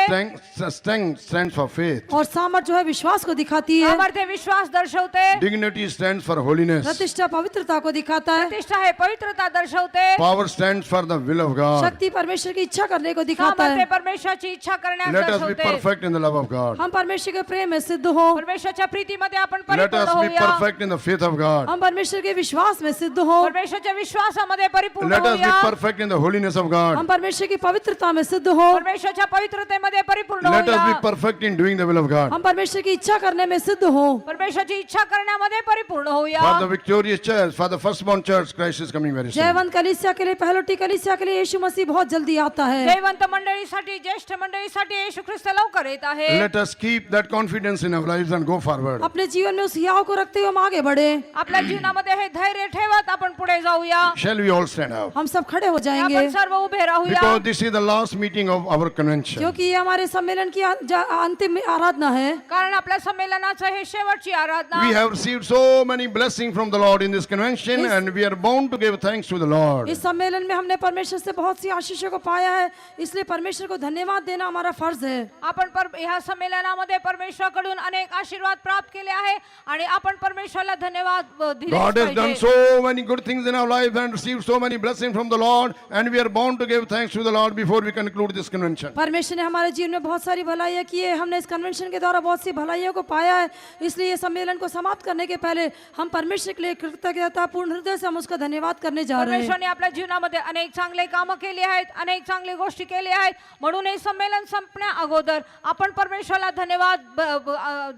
Strength stands for faith. और सामर्थ्य जो है विश्वास को दिखाती है. सामर्थ्य विश्वास दर्शवते. Dignity stands for holiness. प्रतिष्ठा पवित्रता को दिखाता है. प्रतिष्ठा है पवित्रता दर्शवते. Power stands for the will of God. शक्ति परमेश्वर की इच्छा करने को दिखाता सामर्थ्य है. परमेश्वराची इच्छा करण्यास Let us be दर्शवते. perfect in the love of God. हम परमेश्वर के प्रेम में सिद्ध हो. परमेश्वराच्या प्रीतीमध्ये आपण Let परिपूर्ण us be होऊया. perfect in the faith of God. हम परमेश्वर के विश्वास में सिद्ध हो. परमेश्वराच्या विश्वासामध्ये परिपूर्ण Let us be होऊया. perfect in the holiness of God. हम परमेश्वर की पवित्रता में सिद्ध हो. परमेश्वराच्या पवित्रतेमध्ये परिपूर्ण Let us be होऊया. perfect in doing the will of God. हम परमेश्वर की इच्छा करने में सिद्ध हो. परमेश्वराची इच्छा करण्यामध्ये परिपूर्ण होऊया. For the victorious church, for the firstborn church, Christ is coming very soon. Jaywant कलीसिया के लिए, पहलोटी कलीसिया के लिए यीशु मसीह बहुत जल्दी आता है. जयवंत मंडळीसाठी, ज्येष्ठ मंडळीसाठी येशू ख्रिस्त लवकर येत आहे. Let us keep that confidence in our lives and go forward. अपने जीवन में उस हियाव को रखते हुए हम आगे बढ़े. आपल्या जीवनामध्ये हे धैर्य ठेवत आपण पुढे जाऊया. Shall we all stand up? हम सब खड़े हो जाएंगे. आपण सर्व उभे राहूया. Because this is the last meeting of our convention. क्योंकि ये हमारे सम्मेलन की अंतिम आराधना है. कारण आपल्या संमेलनाचं हे शेवटची आराधना. We have received so many blessings from the Lord in this convention, Yes. and we are bound to give thanks to the Lord. इस सम्मेलन में हमने परमेश्वर से बहुत सी आशीषों को पाया है इसलिए परमेश्वर को धन्यवाद देना हमारा फर्ज है। आपण ह्या संमेलनामध्ये परमेश्वराकडून अनेक आशीर्वाद प्राप्त केले आहे आणि आपण परमेश्वराला धन्यवाद दिले God has done पाहिजे. so many good things in our life and received so many blessings from the Lord, and we are bound to give thanks to the Lord before we conclude this convention. परमेश्वर ने हमारे जीवन में बहुत सारी भलाइयाँ की है, हमने इस कन्वेंशन के द्वारा बहुत सी भलाइयों को पाया है, इसलिए ये सम्मेलन को समाप्त करने के पहले हम परमेश्वर के लिए कृतज्ञता पूर्ण हृदय से हम उसका धन्यवाद करने जा रहे हैं। परमेश्वराने आपल्या जीवनामध्ये अनेक चांगले कामं केली आहेत, अनेक चांगली गोष्टी केल्या आहेत, म्हणून हे संमेलन संपण्या अगोदर आपण परमेश्वराला धन्यवाद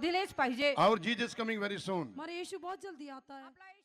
दिलेच पाहिजे. Our Jesus is coming very soon. हमारे यीशु बहुत जल्दी आता है।